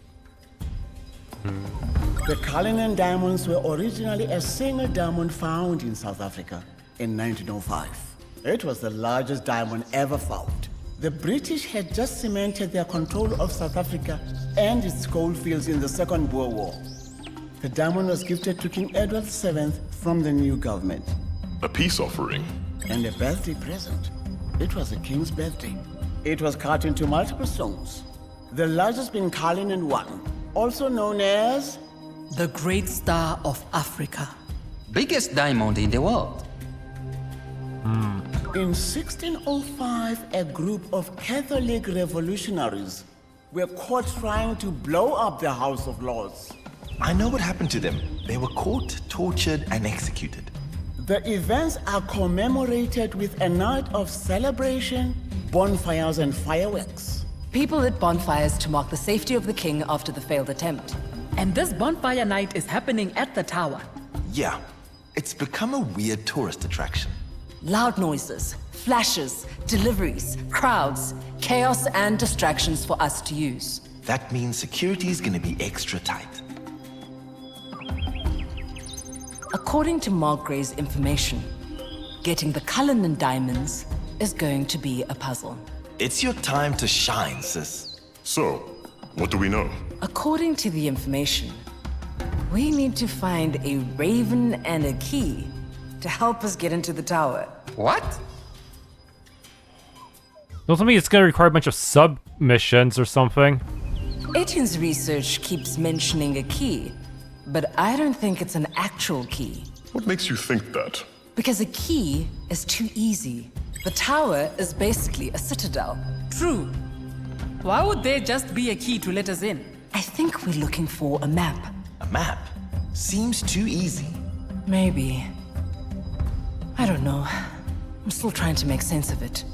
The Cullinan diamonds were originally a single diamond found in South Africa in 1905. It was the largest diamond ever found. The British had just cemented their control of South Africa and its goldfields in the Second Boer War. The diamond was gifted to King Edward VII from the new government. A peace offering. And a birthday present. It was the king's birthday. It was cut into multiple stones. The largest being Cullinan 1, also known as The Great Star of Africa. Biggest diamond in the world. In 1605, a group of Catholic revolutionaries were caught trying to blow up the House of Lords. I know what happened to them. They were caught, tortured, and executed. The events are commemorated with a night of celebration, bonfires, and fireworks. People lit bonfires to mark the safety of the king after the failed attempt. And this bonfire night is happening at the tower. Yeah, it's become a weird tourist attraction. Loud noises, flashes, deliveries, crowds, chaos and distractions for us to use. That means security is gonna be extra tight. According to Mark Gray's information, getting the Cullinan diamonds is going to be a puzzle. It's your time to shine, sis. So, what do we know? According to the information, we need to find a raven and a key to help us get into the tower. What? Don't tell me it's gonna require a bunch of submissions or something. Etienne's research keeps mentioning a key, but I don't think it's an actual key. What makes you think that? Because a key is too easy. The tower is basically a citadel. True. Why would there just be a key to let us in? I think we're looking for a map. A map? Seems too easy. Maybe. I don't know. I'm still trying to make sense of it.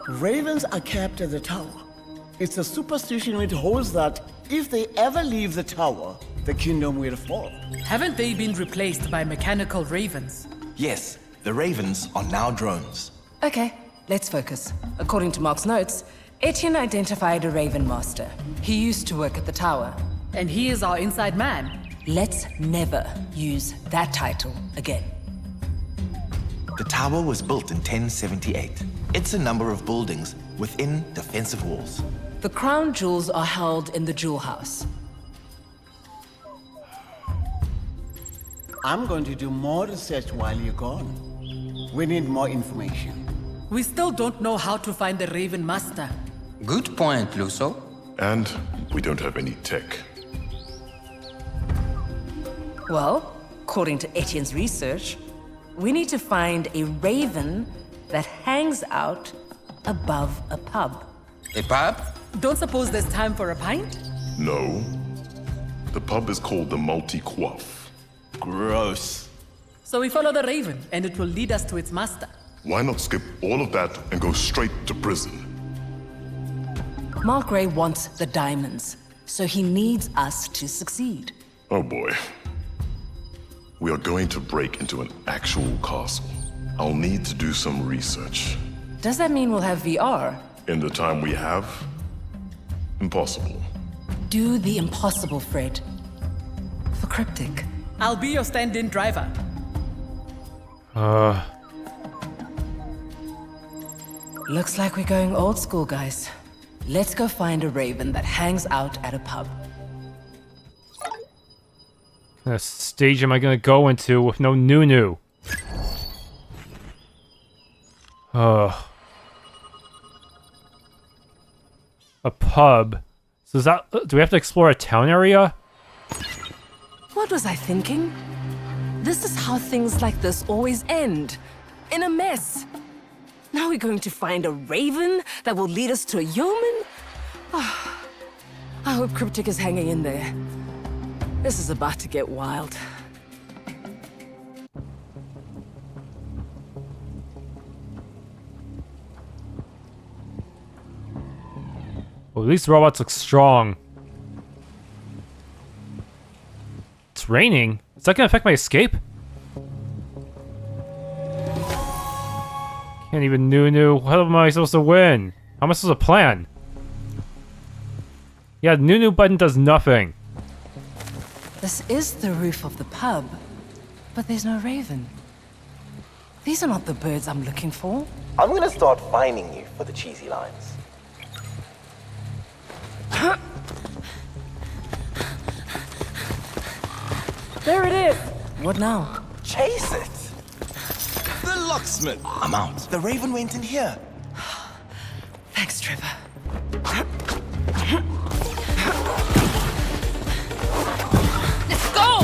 Ravens are kept at the tower. It's a superstition which holds that if they ever leave the tower, the kingdom will fall. Haven't they been replaced by mechanical ravens? Yes, the ravens are now drones. Okay, let's focus. According to Mark's notes, Etienne identified a Raven Master. He used to work at the tower. And he is our inside man. Let's never use that title again. The tower was built in 1078. It's a number of buildings within defensive walls. The crown jewels are held in the jewel house. I'm going to do more research while you're gone. We need more information. We still don't know how to find the Raven Master. Good point, Luso. And we don't have any tech. Well, according to Etienne's research, we need to find a raven that hangs out above a pub. A pub? Don't suppose there's time for a pint? No. The pub is called the Multi-Quaff. Gross. So we follow the Raven, and it will lead us to its master. Why not skip all of that and go straight to prison? Mark Ray wants the diamonds, so he needs us to succeed. Oh boy. We are going to break into an actual castle. I'll need to do some research. Does that mean we'll have VR? In the time we have? Impossible. Do the impossible, Fred. For Cryptic. I'll be your stand-in driver. Looks like we're going old school, guys. Let's go find a raven that hangs out at a pub. What kind of stage am I gonna go into with no Nunu? A pub. So is that... do we have to explore a town area? What was I thinking? This is how things like this always end. In a mess. Now we're going to find a raven that will lead us to a yeoman? Oh, I hope Cryptic is hanging in there. This is about to get wild. Well, these robots look strong. It's raining. Is that gonna affect my escape? Can't even Nunu. How am I supposed to win? How am I supposed to plan? Yeah, the Nunu button does nothing. This is the roof of the pub, but there's no raven. These are not the birds I'm looking for. I'm gonna start fining you for the cheesy lines. There it is! What now? Chase it! The locksmith! I'm out. The raven went in here. Thanks, Trevor. Let's go!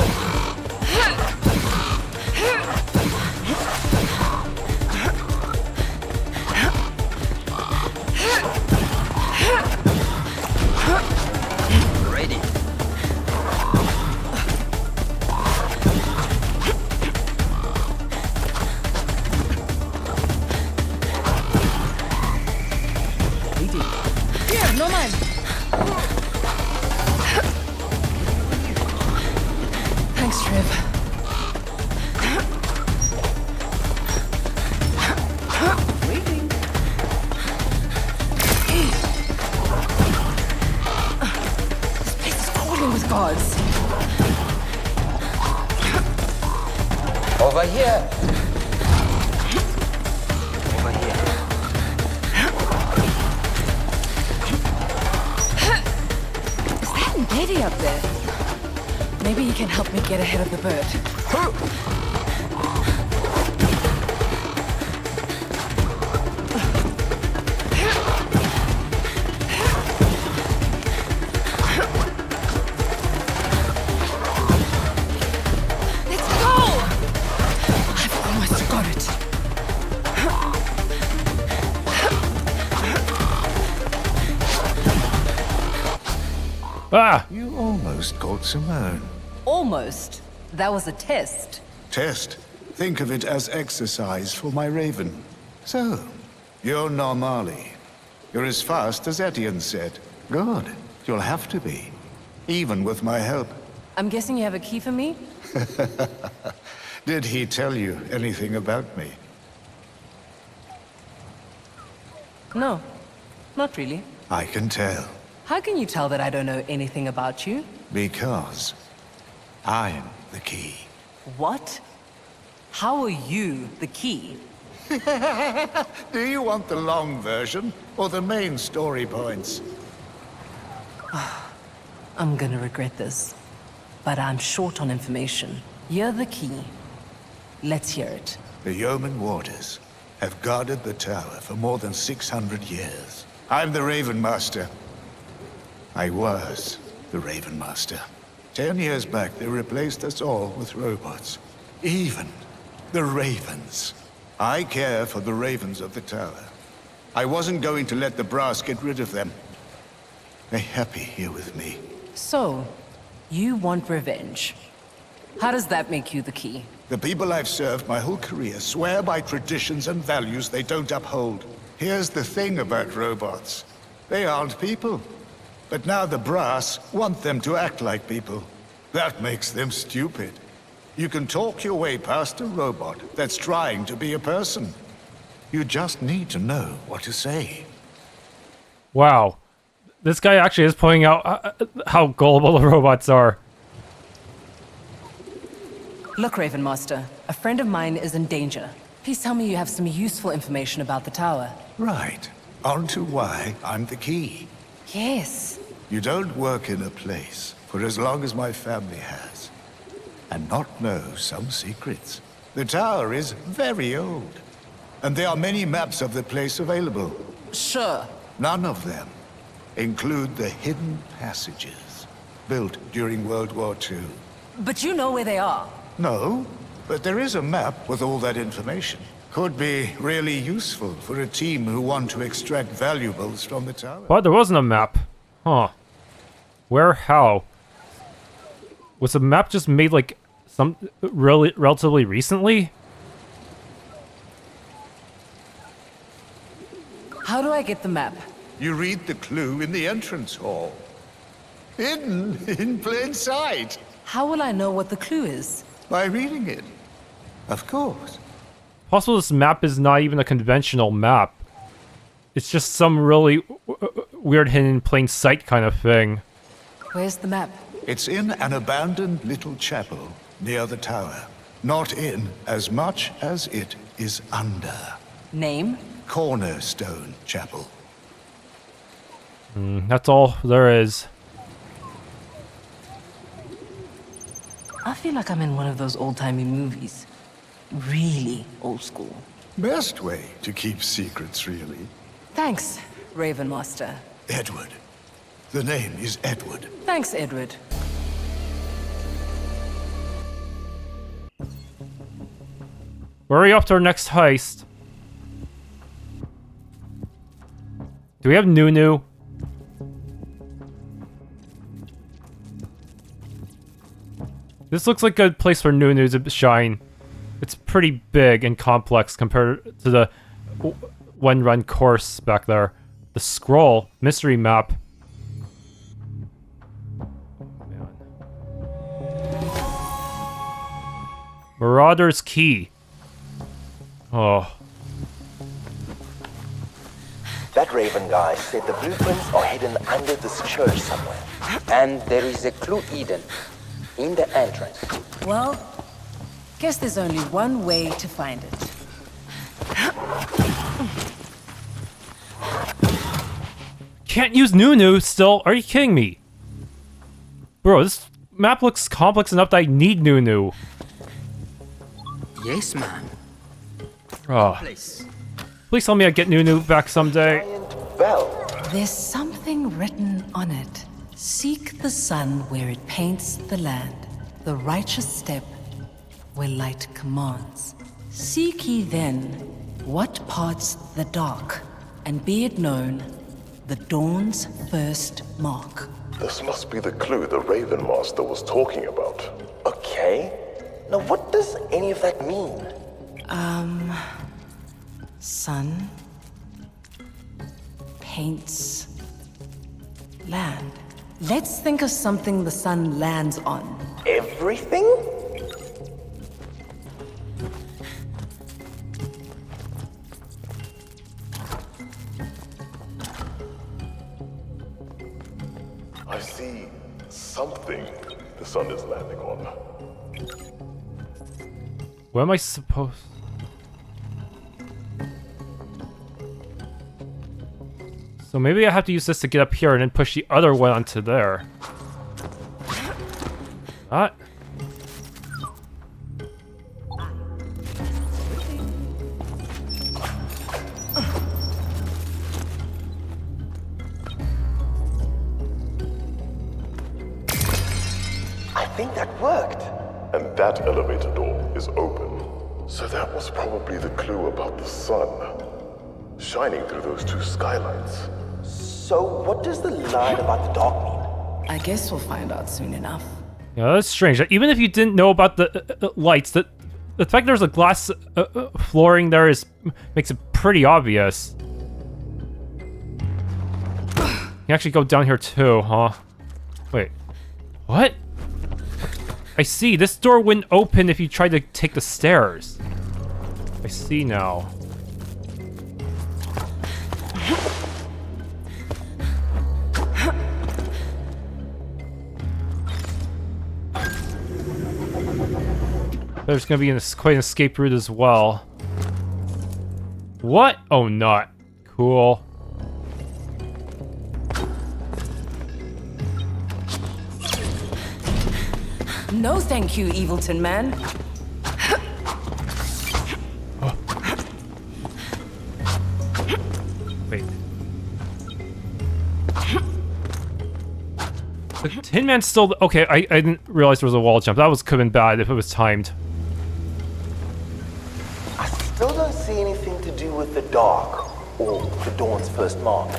Ready. Here, no man. Thanks, Trev. Waiting. This place is crawling with guards. Over here. Over here. Is that Daddy up there? Maybe he can help me get ahead of the bird. Let's go! I've almost got it. Ah! You almost got Simone. Almost. That was a test. Test. Think of it as exercise for my raven. So, You're normally. You're as fast as Etienne said. Good. You'll have to be. Even with my help. I'm guessing you have a key for me? Did he tell you anything about me? No, not really. I can tell. How can you tell that I don't know anything about you? Because I'm the key. What? How are you the key? Do you want the long version or the main story points? I'm gonna regret this, but I'm short on information. You're the key. Let's hear it. The Yeoman Warders have guarded the tower for more than 600 years. I'm the Raven Master. I was the Raven Master. 10 years back, they replaced us all with robots. Even the Ravens. I care for the Ravens of the tower. I wasn't going to let the brass get rid of them. They're happy here with me. So, you want revenge. How does that make you the key? The people I've served my whole career swear by traditions and values they don't uphold. Here's the thing about robots. They aren't people. But now the brass want them to act like people. That makes them stupid. You can talk your way past a robot that's trying to be a person. You just need to know what to say. Wow. This guy actually is pointing out how gullible the robots are. Look, Raven Master, a friend of mine is in danger. Please tell me you have some useful information about the tower. Right. On to why I'm the key. Yes. You don't work in a place for as long as my family has, and not know some secrets. The tower is very old, and there are many maps of the place available. Sure. None of them include the hidden passages built during World War II. But you know where they are. No, but there is a map with all that information. Could be really useful for a team who want to extract valuables from the tower. But there wasn't a map. Huh. Where? How? Was the map just made like relatively recently? How do I get the map? You read the clue in the entrance hall. Hidden in plain sight. How will I know what the clue is? By reading it. Of course. Possible this map is not even a conventional map. It's just some really weird hidden in plain sight kind of thing. Where's the map? It's in an abandoned little chapel near the tower. Not in as much as it is under. Name? Cornerstone Chapel. That's all there is. I feel like I'm in one of those old-timey movies. Really old school. Best way to keep secrets, really. Thanks, Raven Master. Edward. The name is Edward. Thanks, Edward. Where are we off to our next heist? Do we have Nunu? This looks like a place for Nunu to shine. It's pretty big and complex compared to the one-run course back there. The scroll, mystery map. Man. Marauder's key. Oh. That Raven guy said the blueprints are hidden under this church somewhere. And there is a clue hidden in the entrance. Well, guess there's only one way to find it. Can't use Nunu still? Are you kidding me? Bro, this map looks complex enough that I need Nunu. Yes, ma'am. Oh. Please tell me I get Nunu back someday. There's something written on it. Seek the sun where it paints the land, the righteous step where light commands. Seek ye then what parts the dark, and be it known, the dawn's first mark. This must be the clue the Raven Master was talking about. Okay. Now what does any of that mean? Sun, paints land. Let's think of something the sun lands on. Everything? I see something the sun is landing on. Where am I supposed? So maybe I have to use this to get up here and then push the other one onto there. What? I think that worked. And that elevator door is open. So that was probably the clue about the sun shining through those two skylights. So what does the line about the dark mean? I guess we'll find out soon enough. Yeah, that's strange. Even if you didn't know about the lights, the fact there's a glass flooring there makes it pretty obvious. You actually go down here too, huh? Wait, what? I see. This door wouldn't open if you tried to take the stairs. I see now. There's gonna be quite an escape route as well. What? Oh, not. Cool. No thank you, Evilton man. Oh. Wait. The Tin Man's still... Okay, I didn't realize there was a wall jump. That could have been bad if it was timed. I still don't see anything to do with the dark or the dawn's first mark.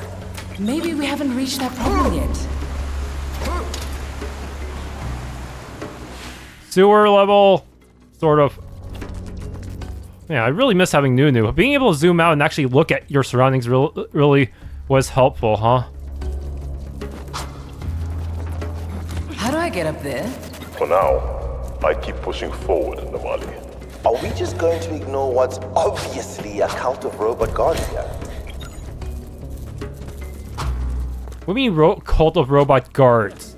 Maybe we haven't reached that problem yet. Sewer level, sort of. Man, I really miss having Nunu. Being able to zoom out and actually look at your surroundings really was helpful, huh? How do I get up there? For now, I keep pushing forward, Namali. Are we just going to ignore what's obviously a cult of robot guards here? What do you mean cult of robot guards?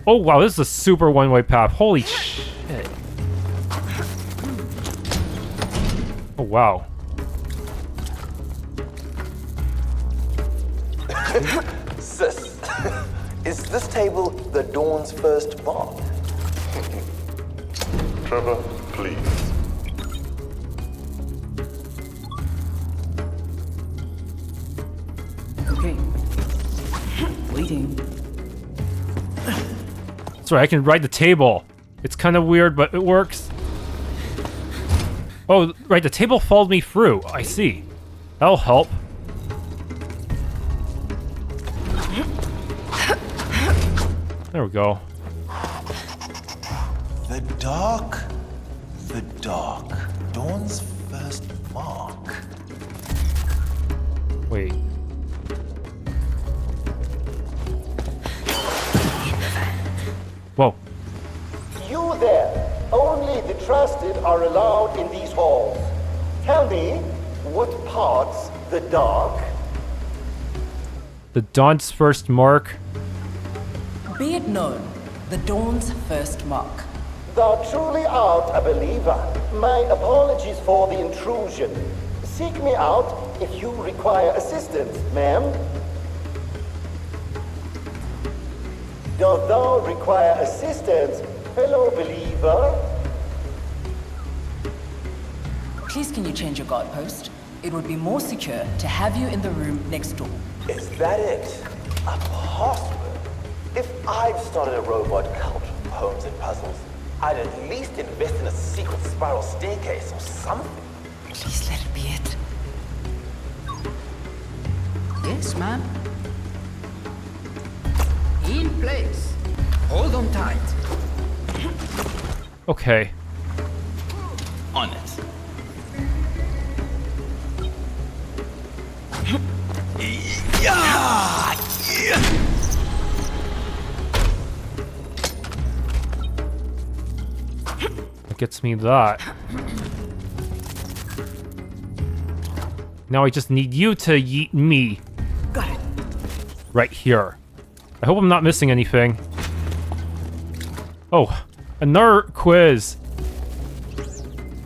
Oh wow, this is a super one-way path. Holy shit. Oh wow. Sis, is this table the dawn's first mark? Trevor, please. Okay. Waiting. That's right, I can ride the table. It's kind of weird, but it works. Oh, right, the table followed me through. I see. That'll help. There we go. The dark. Dawn's first mark. Wait. Whoa. You there! Only the trusted are allowed in these halls. Tell me, what parts the dark? The Dawn's first mark. Be it known, the Dawn's first mark. Thou truly art a believer. My apologies for the intrusion. Seek me out if you require assistance, ma'am. Doth thou require assistance, fellow believer? Please can you change your guard post? It would be more secure to have you in the room next door. Is that it? A password? If I've started a robot cult of poems and puzzles, I'd at least invest in a secret spiral staircase or something. Please let it be it. Yes, ma'am. In place. Hold on tight. Okay. On it. gets me that. Now I just need you to yeet me. Got it. Right here. I hope I'm not missing anything. Oh, another quiz.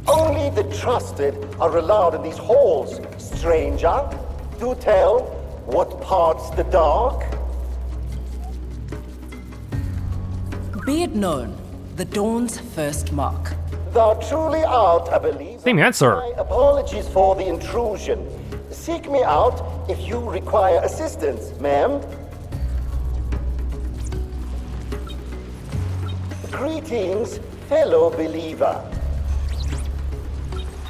Only the trusted are allowed in these halls, stranger. Do tell, what parts the dark? Be it known, the Dawn's first mark. Thou truly art a believer. Same answer. My apologies for the intrusion. Seek me out if you require assistance, ma'am. Greetings, fellow believer.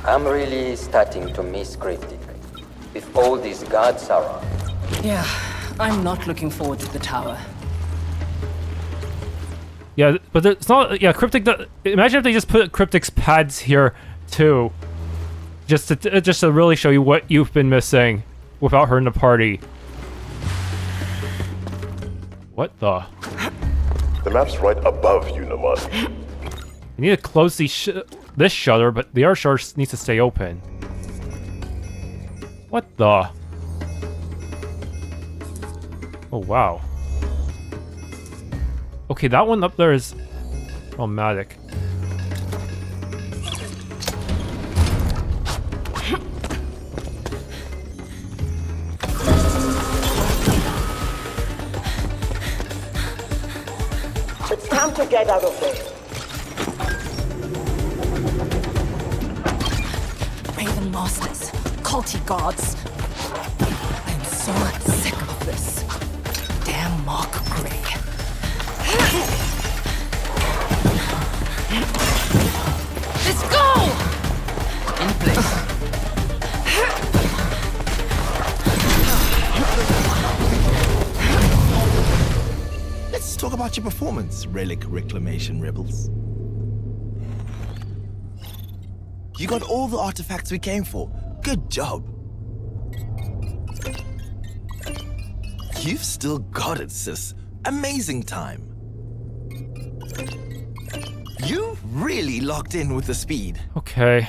I'm really starting to miss cryptic. With all these guards around. Yeah, I'm not looking forward to the tower. Yeah, but it's not. Yeah, Cryptic. Imagine if they just put Cryptic's pads here too, just to really show you what you've been missing without her in the party. What the? The map's right above you, Namadi. I need to close this shutter, but the other shutter needs to stay open. What the? Oh wow. Okay, that one up there is problematic. It's time to get out of there. Raven Masters, culty gods. I'm so sick of this. Damn Mark Grey. Let's go! In place. Let's talk about your performance, Relic Reclamation Rebels. You got all the artifacts we came for. Good job. You've still got it, sis. Amazing time. You really locked in with the speed. Okay.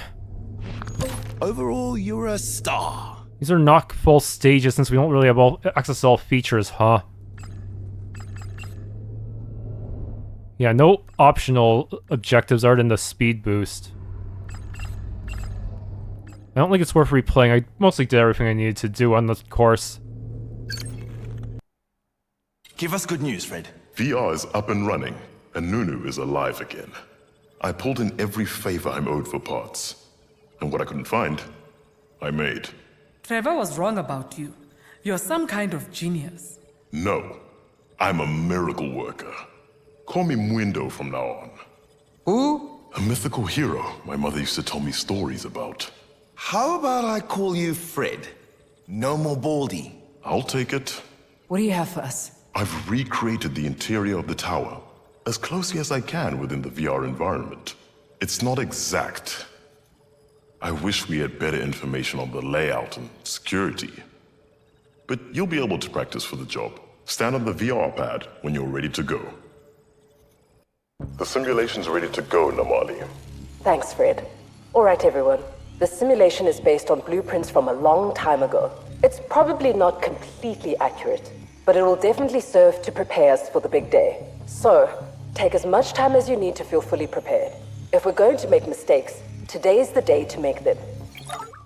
Overall, you're a star. These are not full stages since we don't really have access to all features, huh? Yeah, no optional objectives other than the speed boost. I don't think it's worth replaying. I mostly did everything I needed to do on the course. Give us good news, Fred. VR is up and running, and Nunu is alive again. I pulled in every favor I'm owed for parts. And what I couldn't find, I made. Trevor was wrong about you. You're some kind of genius. No, I'm a miracle worker. Call me Mwindo from now on. Who? A mythical hero my mother used to tell me stories about. How about I call you Fred? No more Baldy. I'll take it. What do you have for us? I've recreated the interior of the tower as closely as I can within the VR environment. It's not exact. I wish we had better information on the layout and security. But you'll be able to practice for the job. Stand on the VR pad when you're ready to go. The simulation's ready to go, Namali. Thanks, Fred. All right, everyone. The simulation is based on blueprints from a long time ago. It's probably not completely accurate, but it will definitely serve to prepare us for the big day. So, take as much time as you need to feel fully prepared. If we're going to make mistakes, today is the day to make them.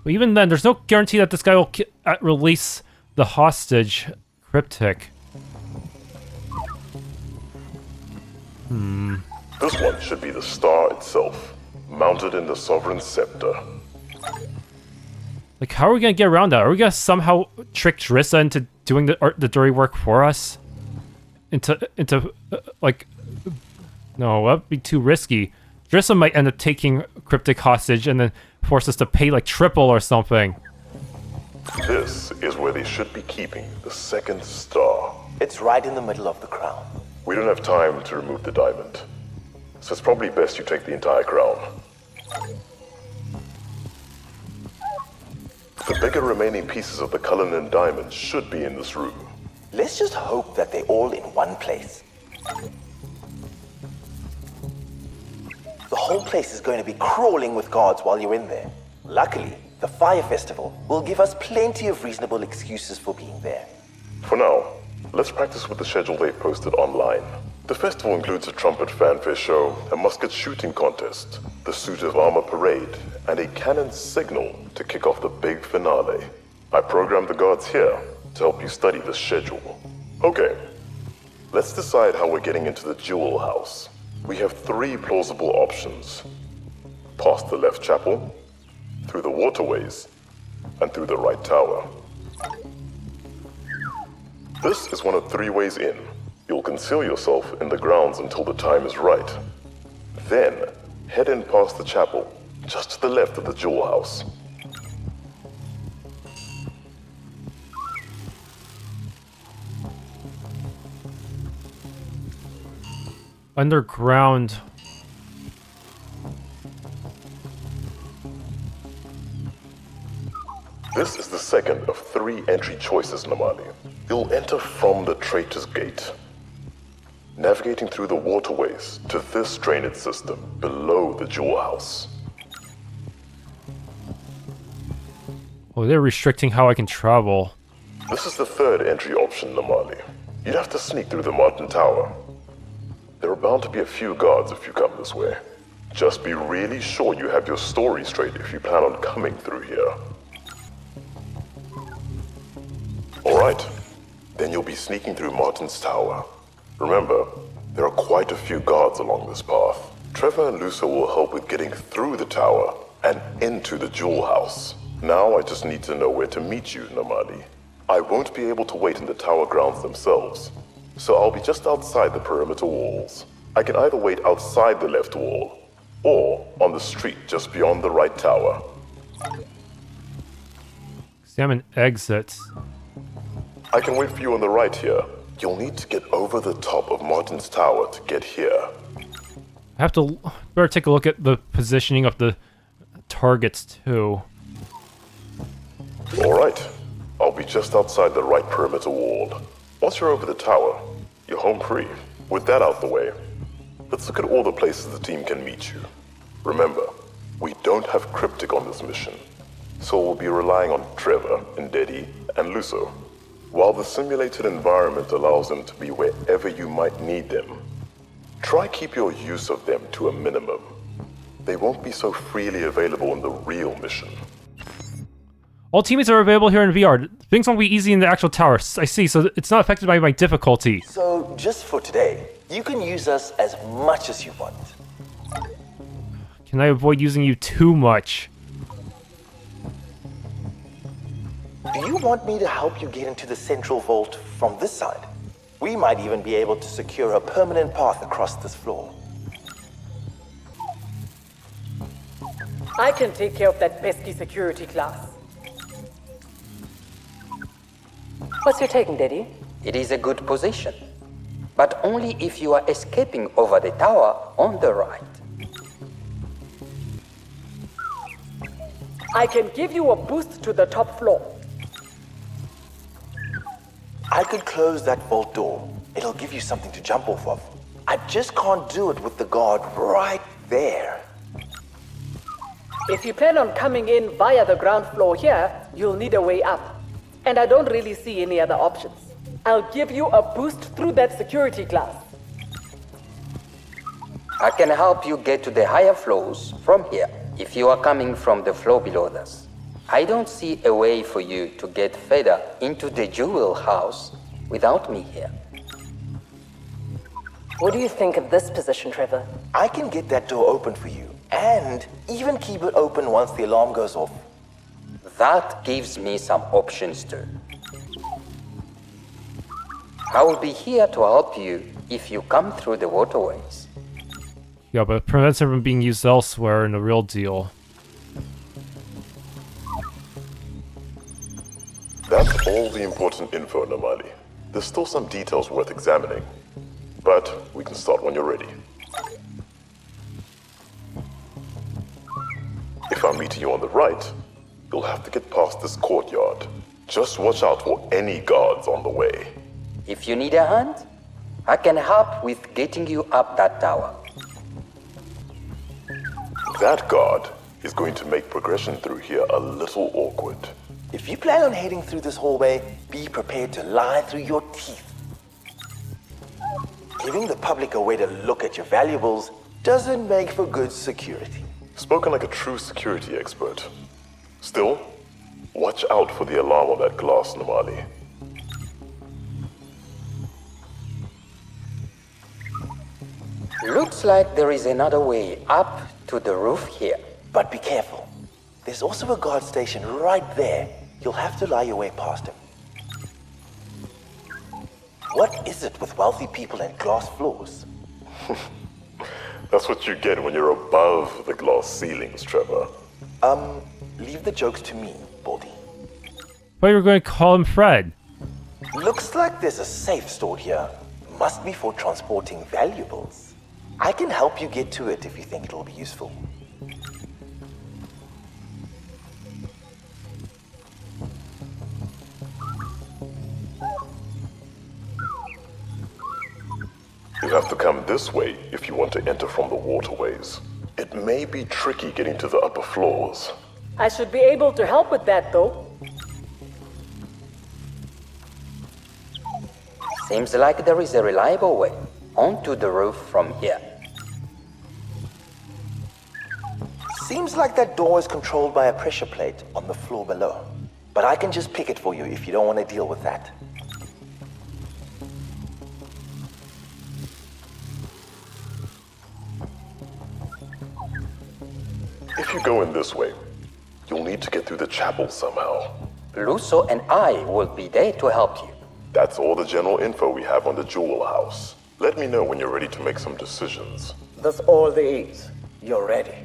But even then, there's no guarantee that this guy will release the hostage Cryptic. This one should be the star itself, mounted in the Sovereign Scepter. Like, how are we gonna get around that? Are we gonna somehow trick Drissa into doing the dirty work for us? Like, no, that'd be too risky. Drissa might end up taking Cryptic hostage and then force us to pay like triple or something. This is where they should be keeping the second star. It's right in the middle of the crown. We don't have time to remove the diamond, so it's probably best you take the entire crown. The bigger remaining pieces of the Cullinan diamond should be in this room. Let's just hope that they're all in one place. The whole place is going to be crawling with guards while you're in there. Luckily, the Fire Festival will give us plenty of reasonable excuses for being there. For now, let's practice with the schedule they've posted online. The festival includes a trumpet fanfare show, a musket shooting contest, the suit of armor parade, and a cannon signal to kick off the big finale. I programmed the guards here to help you study the schedule. Okay, let's decide how we're getting into the Jewel House. We have 3 plausible options. Past the left chapel, through the waterways, and through the right tower. This is one of 3 ways in. You'll conceal yourself in the grounds until the time is right. Then, head in past the chapel, just to the left of the Jewel House. Underground. This is the second of 3 entry choices, Namali. You'll enter from the Traitor's Gate, navigating through the waterways to this drainage system below the Jewel House. Oh, they're restricting how I can travel. This is the 3rd entry option, Namali. You'd have to sneak through the Martin Tower. There are bound to be a few guards if you come this way. Just be really sure you have your story straight if you plan on coming through here. Alright, then you'll be sneaking through Martin's Tower. Remember, there are quite a few guards along this path. Trevor and Luso will help with getting through the tower and into the Jewel House. Now I just need to know where to meet you, Namadi. I won't be able to wait in the tower grounds themselves, so I'll be just outside the perimeter walls. I can either wait outside the left wall, or on the street just beyond the right tower. Examine exits. I can wait for you on the right here. You'll need to get over the top of Martin's Tower to get here. I have to better take a look at the positioning of the targets too. Alright, I'll be just outside the right perimeter wall. Once you're over the tower, you're home free. With that out the way, let's look at all the places the team can meet you. Remember, we don't have Cryptic on this mission, so we'll be relying on Trevor, Ndedi, and Luso. While the simulated environment allows them to be wherever you might need them, try keep your use of them to a minimum. They won't be so freely available in the real mission. All teammates are available here in VR. Things won't be easy in the actual tower. I see, so it's not affected by my difficulty. So, just for today, you can use us as much as you want. Can I avoid using you too much? Do you want me to help you get into the central vault from this side? We might even be able to secure a permanent path across this floor. I can take care of that pesky security class. What's your take, Ndedi? It is a good position, but only if you are escaping over the tower on the right. I can give you a boost to the top floor. I could close that vault door. It'll give you something to jump off of. I just can't do it with the guard right there. If you plan on coming in via the ground floor here, you'll need a way up. And I don't really see any other options. I'll give you a boost through that security glass. I can help you get to the higher floors from here if you are coming from the floor below us. I don't see a way for you to get further into the Jewel House without me here. What do you think of this position, Trevor? I can get that door open for you, and even keep it open once the alarm goes off. That gives me some options too. I will be here to help you if you come through the waterways. Yeah, but it prevents it from being used elsewhere in the real deal. That's all the important info, Namali. There's still some details worth examining, but we can start when you're ready. If I'm meeting you on the right, you'll have to get past this courtyard. Just watch out for any guards on the way. If you need a hand, I can help with getting you up that tower. That guard is going to make progression through here a little awkward. If you plan on heading through this hallway, be prepared to lie through your teeth. Giving the public a way to look at your valuables doesn't make for good security. Spoken like a true security expert. Still, watch out for the alarm on that glass, Namali. Looks like there is another way up to the roof here. But be careful. There's also a guard station right there. You'll have to lie your way past him. What is it with wealthy people and glass floors? That's what you get when you're above the glass ceilings, Trevor. Leave the jokes to me, Baldy. But you were going to call him Fred. Looks like there's a safe stored here. Must be for transporting valuables. I can help you get to it if you think it'll be useful. You have to come this way if you want to enter from the waterways. It may be tricky getting to the upper floors. I should be able to help with that, though. Seems like there is a reliable way onto the roof from here. Seems like that door is controlled by a pressure plate on the floor below. But I can just pick it for you if you don't want to deal with that. If you go in this way, you'll need to get through the chapel somehow. Luso and I will be there to help you. That's all the general info we have on the Jewel House. Let me know when you're ready to make some decisions. That's all there is. You're ready.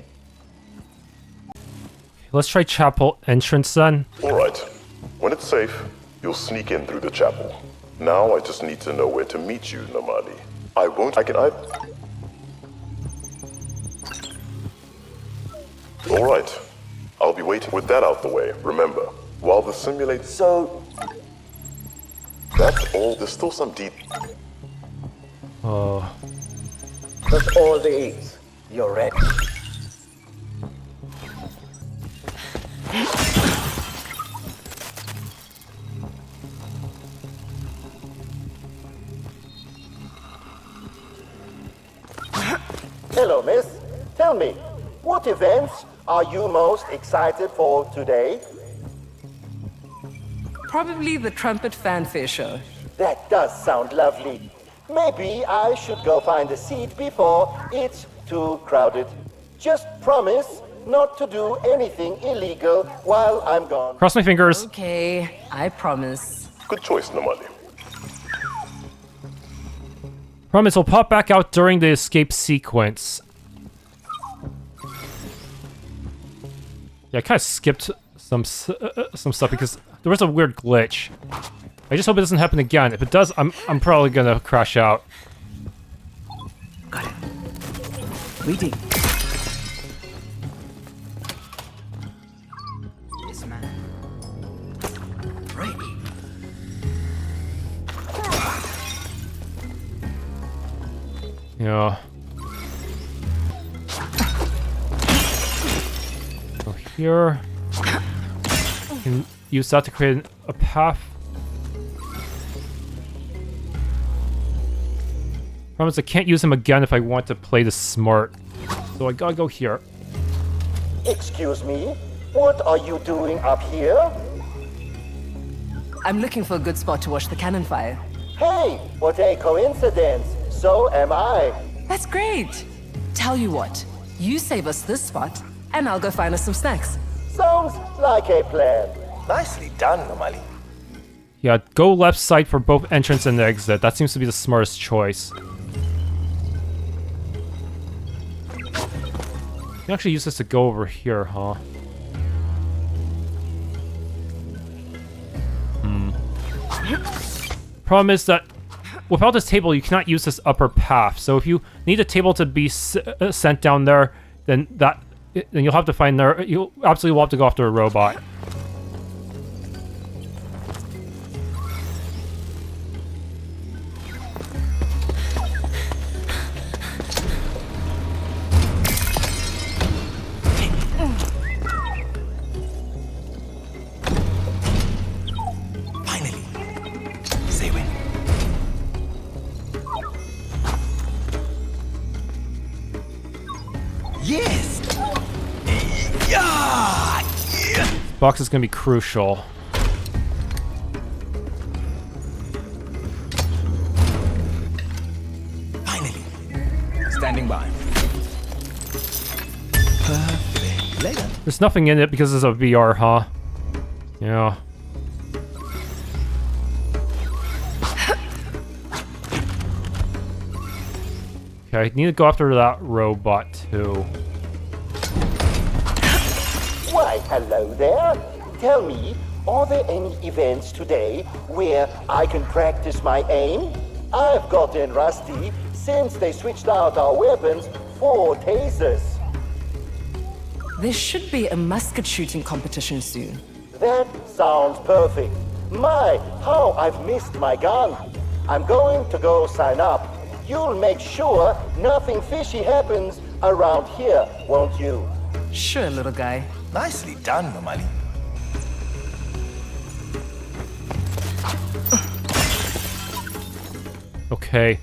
Let's try chapel entrance then. Alright. When it's safe, you'll sneak in through the chapel. Now I just need to know where to meet you, Namadi. Alright. I'll be waiting with that out the way, remember. While the simulator... So... That's all. There's still some Oh. That's all there is. You're ready. Hello, miss. Tell me, what events are you most excited for today? Probably the trumpet fanfare show. That does sound lovely. Maybe I should go find a seat before it's too crowded. Just promise not to do anything illegal while I'm gone. Cross my fingers. Okay, I promise. Good choice, Namadi. Promise will pop back out during the escape sequence. Yeah, I kind of skipped some stuff because there was a weird glitch. I just hope it doesn't happen again. If it does, I'm probably gonna crash out. Got it. Waiting. This man. Ready. Yeah. So here, you can use that to create a path. Promise I can't use him again if I want to play this smart. So I gotta go here. Excuse me? What are you doing up here? I'm looking for a good spot to watch the cannon fire. Hey, what a coincidence. So am I. That's great. Tell you what, you save us this spot, and I'll go find us some snacks. Sounds like a plan. Nicely done, Namali. Yeah, go left side for both entrance and exit. That seems to be the smartest choice. You can actually use this to go over here, huh? Problem is that without this table, you cannot use this upper path. So if you need a table to be sent down there, then you'll have to find there. You absolutely will have to go after a robot. box is gonna be crucial. Finally. Standing by. Perfect. Later. There's nothing in it because it's a VR, huh? Yeah. Okay, I need to go after that robot too. Why, hello there. Tell me, are there any events today where I can practice my aim? I've gotten rusty since they switched out our weapons for tasers. There should be a musket shooting competition soon. That sounds perfect. My, how I've missed my gun. I'm going to go sign up. You'll make sure nothing fishy happens around here, won't you? Sure, little guy. Nicely done, Nomali. Okay.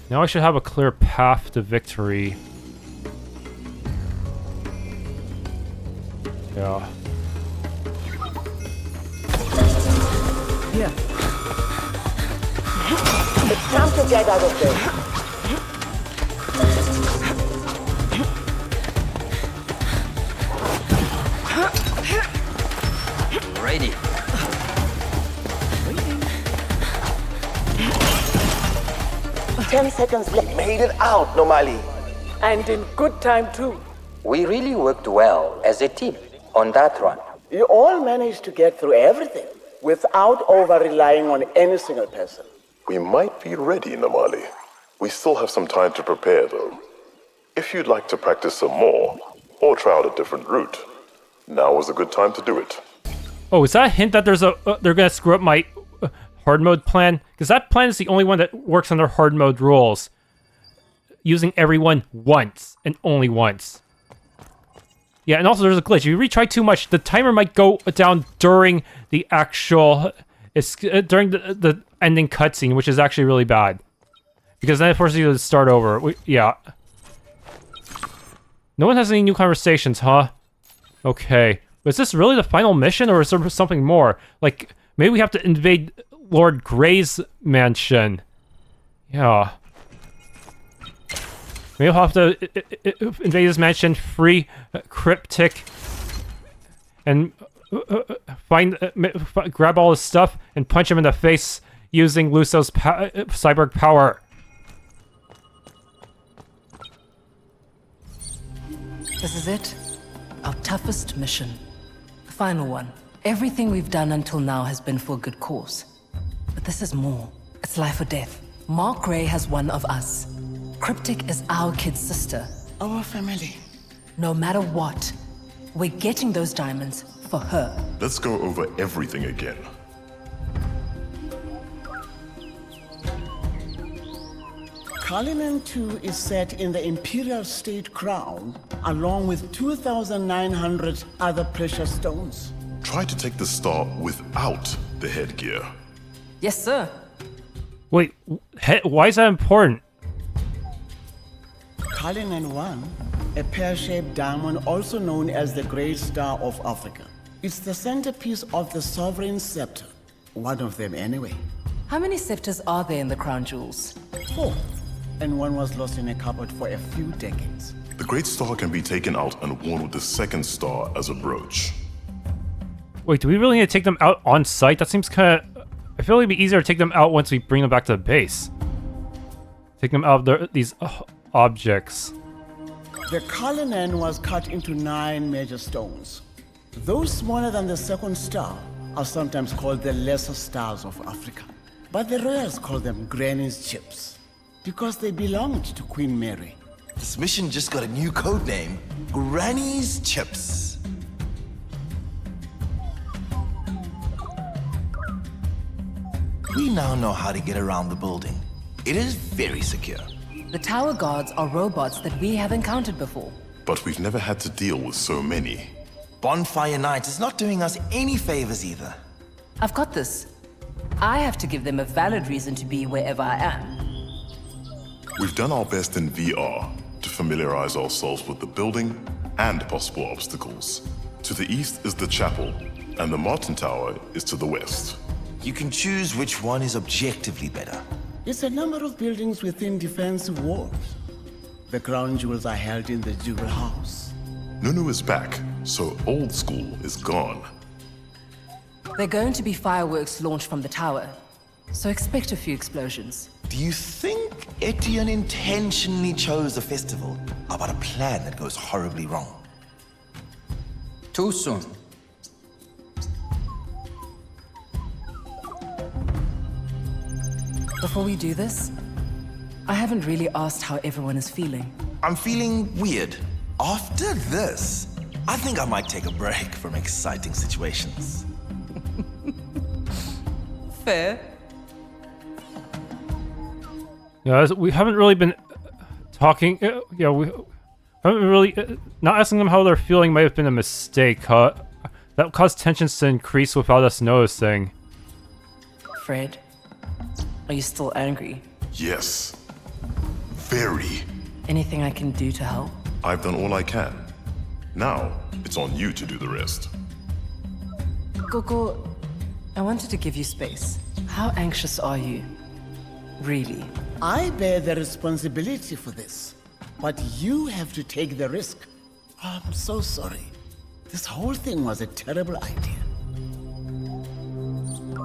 Now I should have a clear path to victory. Yeah. Yeah. It's time to get out of there. Ready. 10 seconds left. Made it out, Nomali. And in good time, too. We really worked well as a team on that run. You all managed to get through everything without over-relying on any single person. We might be ready, Namali. We still have some time to prepare, though. If you'd like to practice some more, or try out a different route, now is a good time to do it. Oh, is that a hint that there's a they're gonna screw up my hard mode plan? Because that plan is the only one that works under hard mode rules. Using everyone once and only once. Yeah, and also there's a glitch. If you retry too much, the timer might go down during the actual, during the ending cutscene, which is actually really bad. Because then it forces you to start over. Yeah. No one has any new conversations, huh? Okay. But is this really the final mission, or is there something more? Like, maybe we have to invade Lord Grey's mansion. Yeah. Maybe we'll have to invade his mansion, free Cryptic, and grab all his stuff and punch him in the face using Luso's cyborg power. This is it. Our toughest mission. The final one. Everything we've done until now has been for a good cause. But this is more. It's life or death. Mark Grey has one of us. Cryptic is our kid's sister. Our family. No matter what, we're getting those diamonds for her. Let's go over everything again. Cullinan 2 is set in the Imperial State Crown, along with 2,900 other precious stones. Try to take the star without the headgear. Yes, sir. Wait, why is that important? Cullinan 1, a pear-shaped diamond also known as the Great Star of Africa. It's the centerpiece of the Sovereign Scepter. One of them anyway. How many scepters are there in the crown jewels? 4. And one was lost in a cupboard for a few decades. The Great Star can be taken out and worn with the second star as a brooch. Wait, do we really need to take them out on site? That seems kind of... I feel like it'd be easier to take them out once we bring them back to the base. Take them out of these objects. The Cullinan was cut into 9 major stones. Those smaller than the second star are sometimes called the lesser stars of Africa. But the royals call them Granny's Chips, because they belonged to Queen Mary. This mission just got a new code name. Granny's Chips. We now know how to get around the building. It is very secure. The tower guards are robots that we have encountered before. But we've never had to deal with so many. Bonfire Night is not doing us any favors either. I've got this. I have to give them a valid reason to be wherever I am. We've done our best in VR to familiarize ourselves with the building and possible obstacles. To the east is the chapel, and the Martin Tower is to the west. You can choose which one is objectively better. It's a number of buildings within defensive walls. The crown jewels are held in the jewel house. Nunu is back, so old school is gone. They're going to be fireworks launched from the tower, so expect a few explosions. Do you think Etienne intentionally chose the festival about a plan that goes horribly wrong? Too soon. Before we do this, I haven't really asked how everyone is feeling. I'm feeling weird. After this, I think I might take a break from exciting situations. Fair. Yeah, we haven't really been talking. Yeah, we haven't really not asking them how they're feeling. Might have been a mistake. That caused tensions to increase without us noticing. Fred, are you still angry? Yes. Very. Anything I can do to help? I've done all I can. Now, it's on you to do the rest. Gogo, I wanted to give you space. How anxious are you? Really? I bear the responsibility for this, but you have to take the risk. I'm so sorry. This whole thing was a terrible idea.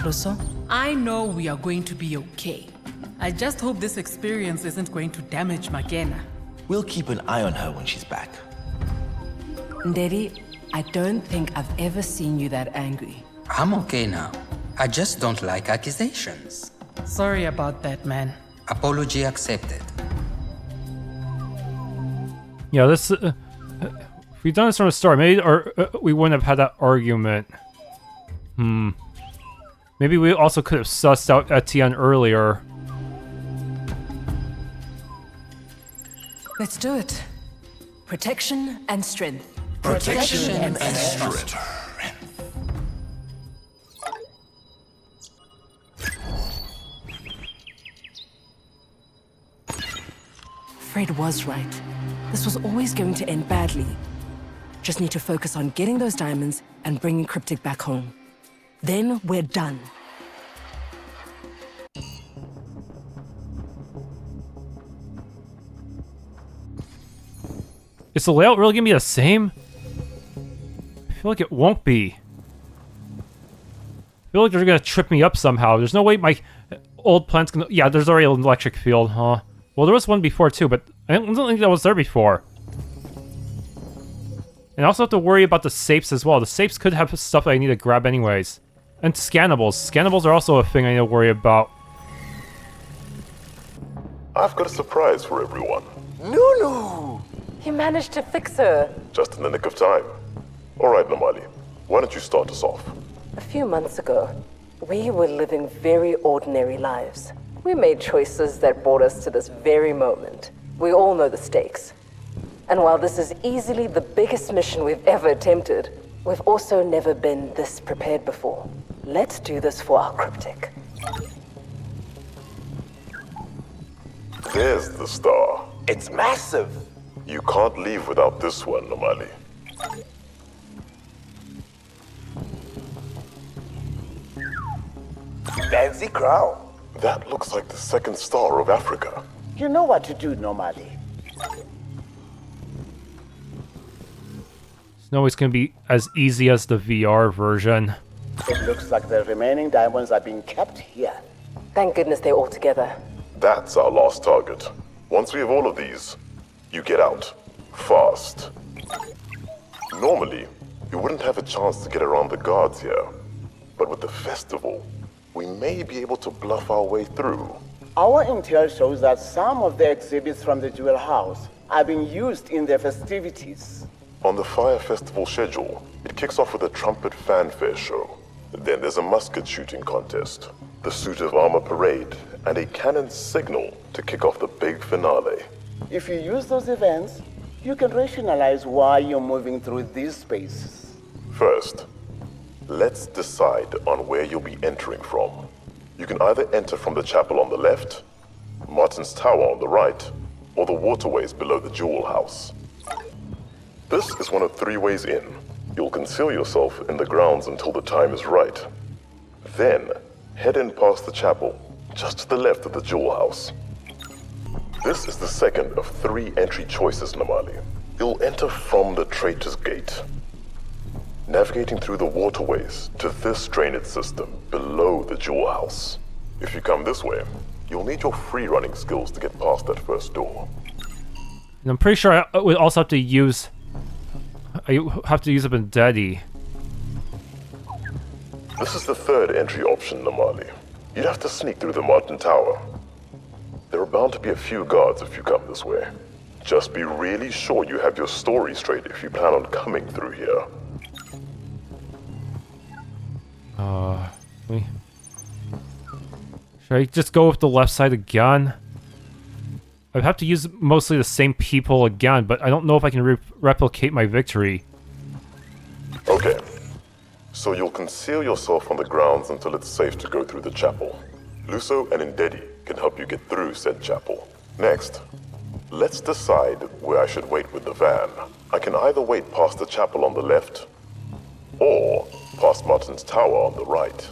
Russo? I know we are going to be okay. I just hope this experience isn't going to damage Makena. We'll keep an eye on her when she's back. Ndedi, I don't think I've ever seen you that angry. I'm okay now. I just don't like accusations. Sorry about that, man. Apology accepted. Yeah, this. If we'd done this from the start, maybe we wouldn't have had that argument. Maybe we also could have sussed out Etienne earlier. Let's do it. Protection and strength. Protection and strength. Fred was right. This was always going to end badly. Just need to focus on getting those diamonds and bringing Cryptic back home. Then we're done. Is the layout really gonna be the same? I feel like it won't be. I feel like they're gonna trip me up somehow. There's no way my old plant's gonna... Yeah, there's already an electric field, huh? Well, there was one before too, but I don't think that was there before. And I also have to worry about the safes as well. The safes could have stuff that I need to grab anyways. And scannables. Scannables are also a thing I need to worry about. I've got a surprise for everyone. Nunu! He managed to fix her. Just in the nick of time. All right, Namali. Why don't you start us off? A few months ago, we were living very ordinary lives. We made choices that brought us to this very moment. We all know the stakes. And while this is easily the biggest mission we've ever attempted, we've also never been this prepared before. Let's do this for our Cryptic. There's the star. It's massive. You can't leave without this one, Namali. Fancy crown. That looks like the second star of Africa. You know what to do, Nomali. It's not always gonna be as easy as the VR version. It looks like the remaining diamonds are being kept here. Thank goodness they're all together. That's our last target. Once we have all of these, you get out. Fast. Normally, you wouldn't have a chance to get around the guards here. But with the festival, we may be able to bluff our way through. Our intel shows that some of the exhibits from the Jewel House are being used in their festivities. On the Fire Festival schedule, it kicks off with a trumpet fanfare show. Then there's a musket shooting contest, the suit of armor parade, and a cannon signal to kick off the big finale. If you use those events, you can rationalize why you're moving through these spaces. First, let's decide on where you'll be entering from. You can either enter from the chapel on the left, Martin's Tower on the right, or the waterways below the Jewel House. This is one of 3 ways in. You'll conceal yourself in the grounds until the time is right. Then, head in past the chapel, just to the left of the jewel house. This is the second of 3 entry choices, Namali. You'll enter from the Traitor's Gate, navigating through the waterways to this drainage system below the jewel house. If you come this way, you'll need your free-running skills to get past that first door. And I'm pretty sure I would also have to use... I have to use up in Daddy. This is the third entry option, Namali. You'd have to sneak through the Martin Tower. There are bound to be a few guards if you come this way. Just be really sure you have your story straight if you plan on coming through here. Should I just go with the left side again? I'd have to use mostly the same people again, but I don't know if I can replicate my victory. Okay. So you'll conceal yourself on the grounds until it's safe to go through the chapel. Luso and Indedi can help you get through said chapel. Next, let's decide where I should wait with the van. I can either wait past the chapel on the left, or past Martin's Tower on the right.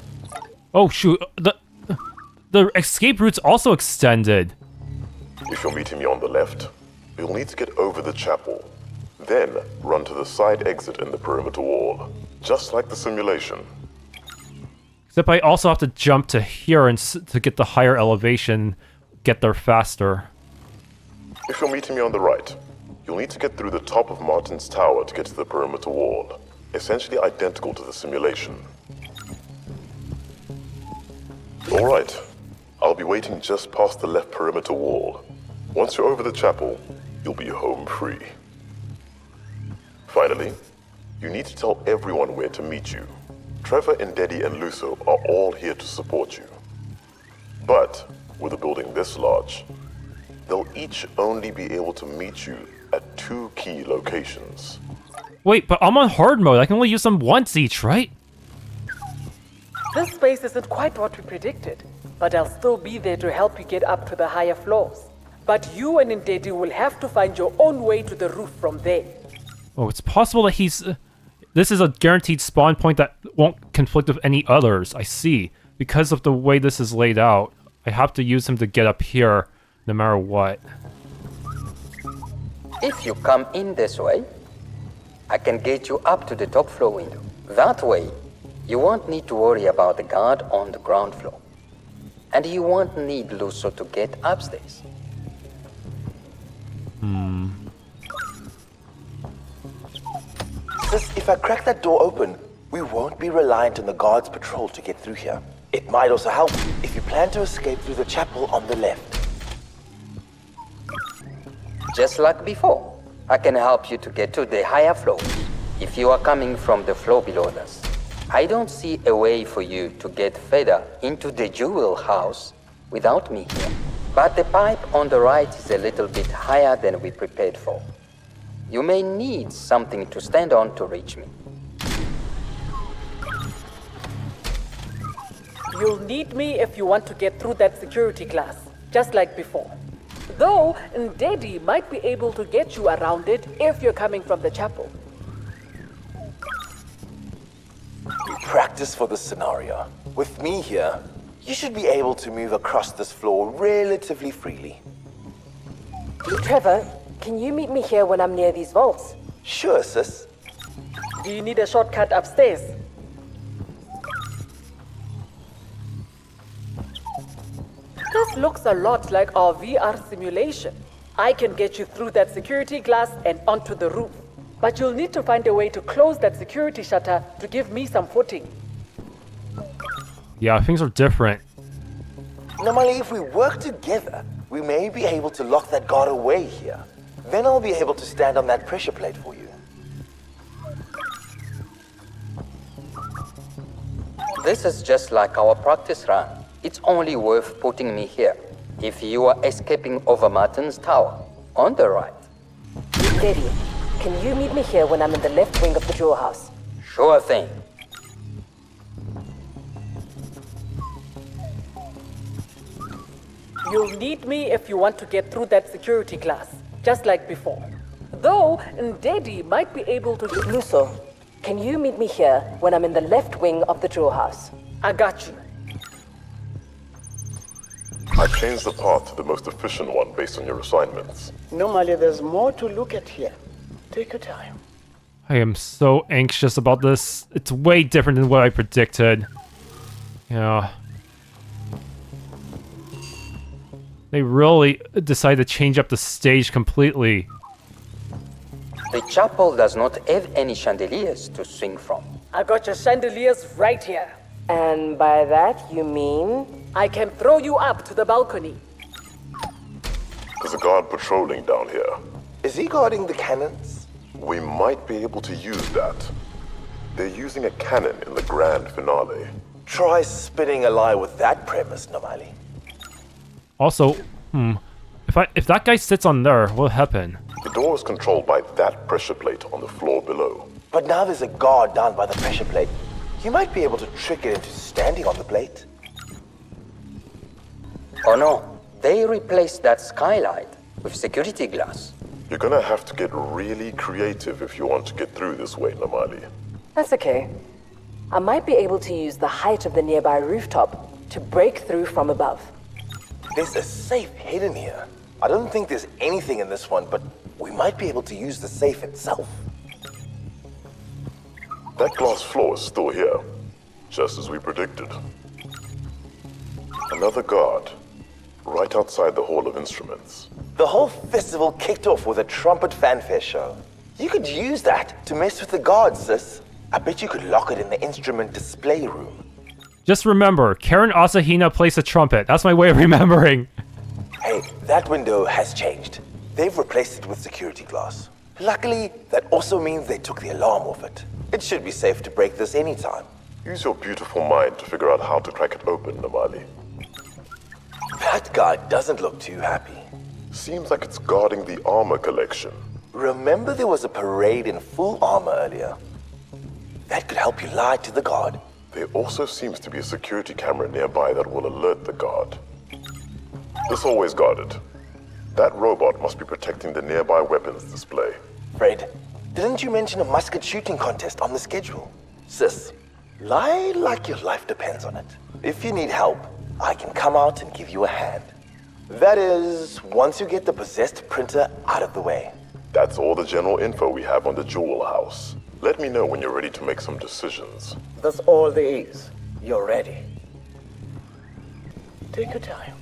Oh shoot, the escape route's also extended. If you're meeting me on the left, you'll need to get over the chapel. Then run to the side exit in the perimeter wall, just like the simulation. Except I also have to jump to here and to get the higher elevation, get there faster. If you're meeting me on the right, you'll need to get through the top of Martin's Tower to get to the perimeter wall, essentially identical to the simulation. Alright, I'll be waiting just past the left perimeter wall. Once you're over the chapel, you'll be home free. Finally, you need to tell everyone where to meet you. Trevor, Indedi, and Luso are all here to support you. But, with a building this large, they'll each only be able to meet you at 2 key locations. Wait, but I'm on hard mode. I can only use them once each, right? This space isn't quite what we predicted, but I'll still be there to help you get up to the higher floors. But you and Indedi will have to find your own way to the roof from there. Oh, it's possible that he's... this is a guaranteed spawn point that won't conflict with any others, I see. Because of the way this is laid out, I have to use him to get up here, no matter what. If you come in this way, I can get you up to the top floor window. That way, you won't need to worry about the guard on the ground floor. And you won't need Luso to get upstairs. Sis, if I crack that door open, we won't be reliant on the guards' patrol to get through here. It might also help if you plan to escape through the chapel on the left. Just like before, I can help you to get to the higher floors if you are coming from the floor below us. I don't see a way for you to get further into the jewel house without me here. But the pipe on the right is a little bit higher than we prepared for. You may need something to stand on to reach me. You'll need me if you want to get through that security glass, just like before. Though, Ndedi might be able to get you around it if you're coming from the chapel. We practice for this scenario. With me here, you should be able to move across this floor relatively freely. Trevor, can you meet me here when I'm near these vaults? Sure, sis. Do you need a shortcut upstairs? This looks a lot like our VR simulation. I can get you through that security glass and onto the roof. But you'll need to find a way to close that security shutter to give me some footing. Yeah, things are different. Normally, if we work together, we may be able to lock that guard away here. Then I'll be able to stand on that pressure plate for you. This is just like our practice run. It's only worth putting me here if you are escaping over Martin's Tower, on the right. Daddy, can you meet me here when I'm in the left wing of the jewel house? Sure thing. You'll need me if you want to get through that security glass, just like before. Though, Ndedi might be able to... Luso, Can you meet me here when I'm in the left wing of the jewel house? I got you. I changed the path to the most efficient one based on your assignments. Normally, there's more to look at here. Take your time. I am so anxious about this. It's way different than what I predicted. Yeah. They really decided to change up the stage completely. The chapel does not have any chandeliers to swing from. I got your chandeliers right here. And by that, you mean? I can throw you up to the balcony. There's a guard patrolling down here. Is he guarding the cannons? We might be able to use that. They're using a cannon in the grand finale. Try spinning a lie with that premise, Nomali. Also, if that guy sits on there, what'll happen? The door is controlled by that pressure plate on the floor below. But now there's a guard down by the pressure plate. You might be able to trick it into standing on the plate. Oh no, they replaced that skylight with security glass. You're gonna have to get really creative if you want to get through this way, Namali. That's okay. I might be able to use the height of the nearby rooftop to break through from above. There's a safe hidden here. I don't think there's anything in this one, but we might be able to use the safe itself. That glass floor is still here, just as we predicted. Another guard, right outside the Hall of Instruments. The whole festival kicked off with a trumpet fanfare show. You could use that to mess with the guards, sis. I bet you could lock it in the instrument display room. Just remember, Karen Asahina plays a trumpet. That's my way of remembering. Hey, that window has changed. They've replaced it with security glass. Luckily, that also means they took the alarm off it. It should be safe to break this anytime. Use your beautiful mind to figure out how to crack it open, Namali. That guy doesn't look too happy. Seems like it's guarding the armor collection. Remember there was a parade in full armor earlier? That could help you lie to the guard. There also seems to be a security camera nearby that will alert the guard. This hallway's guarded. That robot must be protecting the nearby weapons display. Fred, didn't you mention a musket shooting contest on the schedule? Sis, lie like your life depends on it. If you need help, I can come out and give you a hand. That is, once you get the possessed printer out of the way. That's all the general info we have on the Jewel House. Let me know when you're ready to make some decisions. That's all there is. You're ready. Take your time.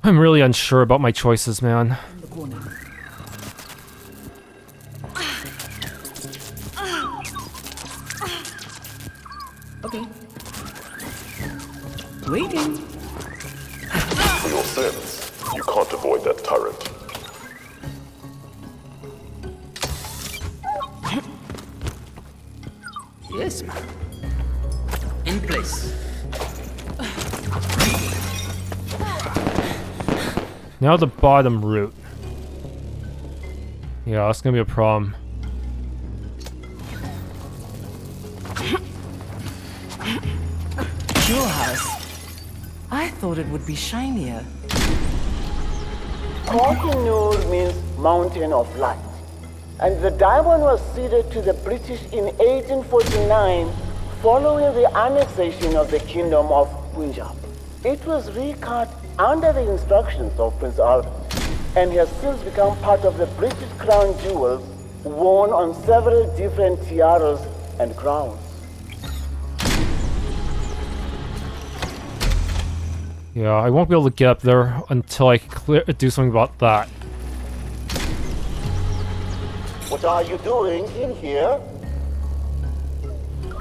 I'm really unsure about my choices, man. Okay. Waiting. For your sins, you can't avoid that turret. Yes, ma'am. In place. Now the bottom route. Yeah, that's gonna be a problem. Jewel house. I thought it would be shinier. Cullinan means Mountain of Light. And the diamond was ceded to the British in 1849 following the annexation of the Kingdom of Punjab. It was recut under the instructions of Prince Albert and has since become part of the British crown jewels worn on several different tiaras and crowns. Yeah, I won't be able to get up there until I do something about that. What are you doing in here?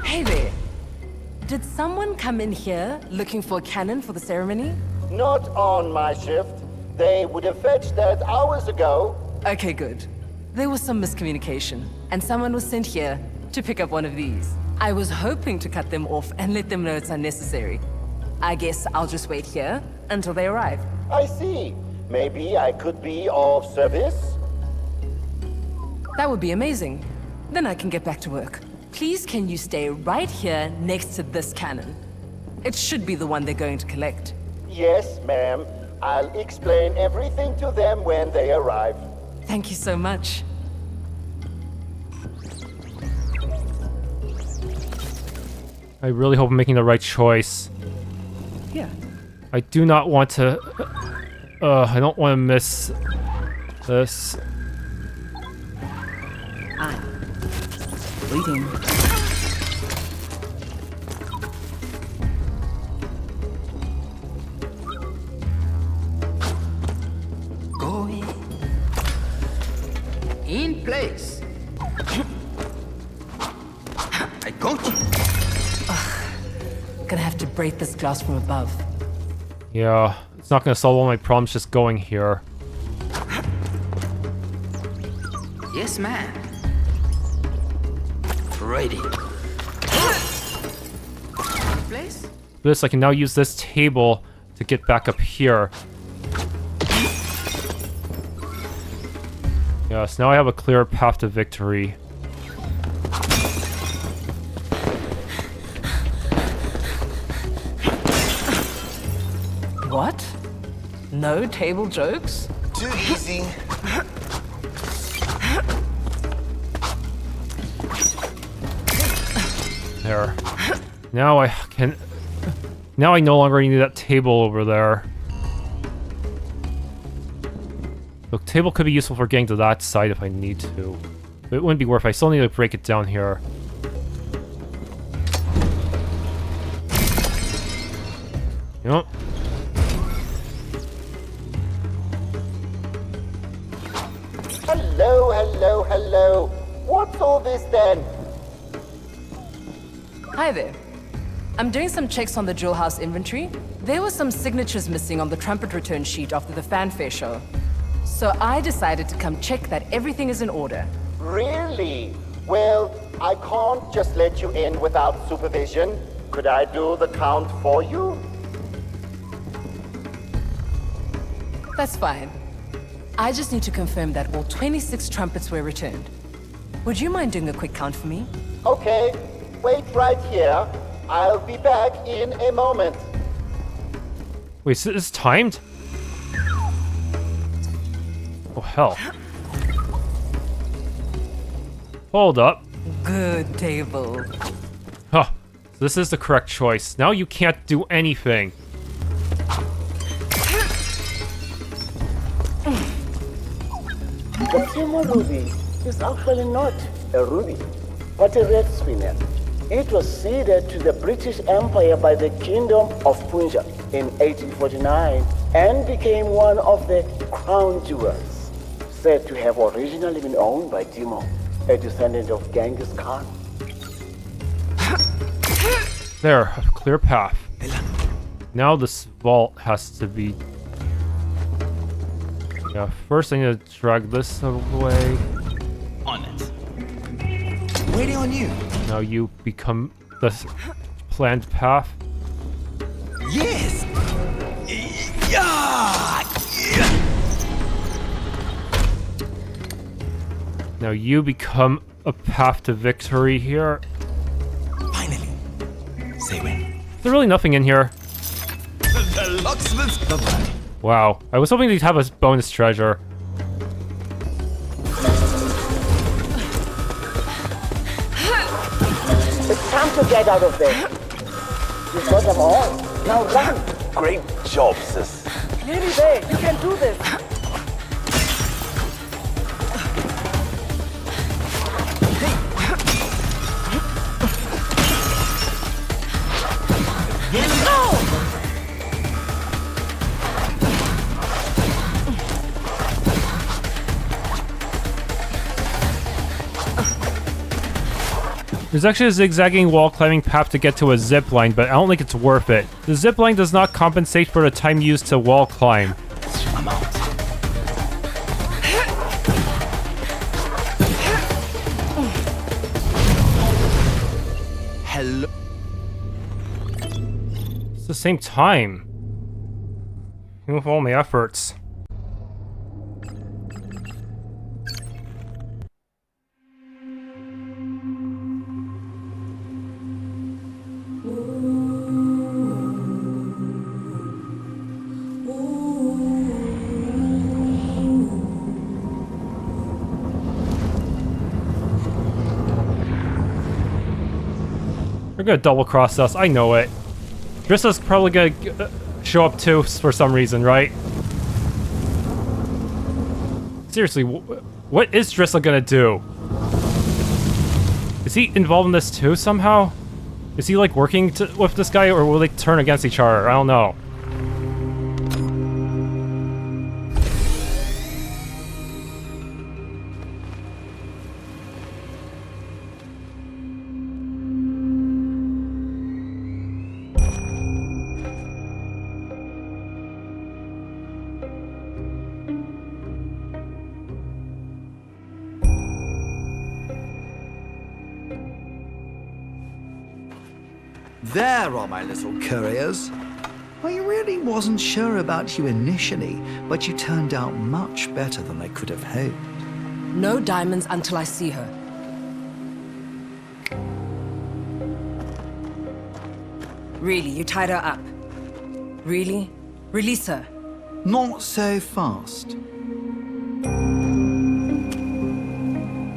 Hey there. Did someone come in here looking for a cannon for the ceremony? Not on my shift. They would have fetched that hours ago. Okay, good. There was some miscommunication, and someone was sent here to pick up one of these. I was hoping to cut them off and let them know it's unnecessary. I guess I'll just wait here until they arrive. I see. Maybe I could be of service? That would be amazing. Then I can get back to work. Please, can you stay right here next to this cannon? It should be the one they're going to collect. Yes, ma'am. I'll explain everything to them when they arrive. Thank you so much. I really hope I'm making the right choice. Yeah. I do not want to... I don't want to miss this. I'm waiting. Go in place. I got you. Gonna have to break this glass from above. Yeah, it's not gonna solve all my problems just going here. Yes, ma'am. Ready. Place? This, I can now use this table to get back up here. Yes, now I have a clear path to victory. What? No table jokes? Too easy. There. Now I can... Now I no longer need that table over there. The table could be useful for getting to that side if I need to. But it wouldn't be worth it. I still need to break it down here. You know? Hello, hello, hello. What's all this then? Hi there. I'm doing some checks on the Jewel House inventory. There were some signatures missing on the trumpet return sheet after the fanfare show. So I decided to come check that everything is in order. Really? Well, I can't just let you in without supervision. Could I do the count for you? That's fine. I just need to confirm that all 26 trumpets were returned. Would you mind doing a quick count for me? Okay, wait right here. I'll be back in a moment. Wait, is this timed? Oh, hell. Hold up. Good table. Huh. So this is the correct choice. Now you can't do anything. The Timo ruby is actually not a ruby, but a red spinel. It was ceded to the British Empire by the Kingdom of Punjab in 1849 and became one of the crown jewels, said to have originally been owned by Timo, a descendant of Genghis Khan. There, a clear path. Now this vault has to be... Yeah, first I need to drag this away. On it. Waiting on you. Now you become the planned path. Yes. Yeah. Now you become a path to victory here. Finally. Say when. Is there really nothing in here? The locksmith's bye-bye. Wow, I was hoping to have a bonus treasure. It's time to get out of there. You've got them all. Now run. Great job, sis. Nearly there. You can do this. There's actually a zigzagging wall climbing path to get to a zip line, but I don't think it's worth it. The zip line does not compensate for the time used to wall climb. I'm out. Hello. It's the same time. Even with all my efforts. They're gonna double-cross us, I know it. Drissa's probably gonna show up too for some reason, right? Seriously, what is Drissa gonna do? Is he involved in this too somehow? Is he like working with this guy, or will they turn against each other? I don't know. There are my little couriers. I really wasn't sure about you initially, but you turned out much better than I could have hoped. No diamonds until I see her. Really, you tied her up? Really? Release her. Not so fast.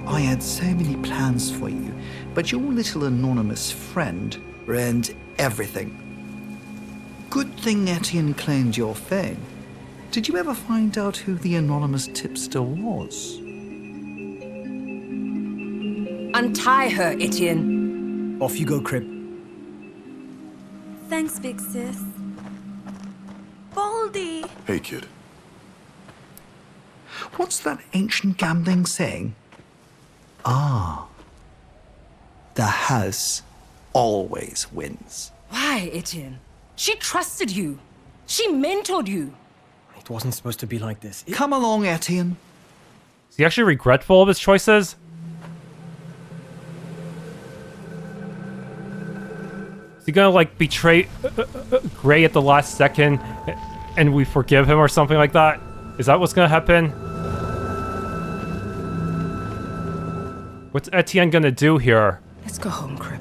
I had so many plans for you, but your little anonymous friend ruined everything. Good thing Etienne claimed your phone. Did you ever find out who the anonymous tipster was? Untie her, Etienne. Off you go, Crib. Thanks, big sis. Baldy! Hey, kid. What's that ancient gambling saying? Ah. The house always wins. Why, Etienne? She trusted you. She mentored you. It wasn't supposed to be like this. Come along, Etienne. Is he actually regretful of his choices? Is he gonna like betray Gray at the last second and we forgive him or something like that? Is that what's gonna happen? What's Etienne gonna do here? Let's go home, Crib.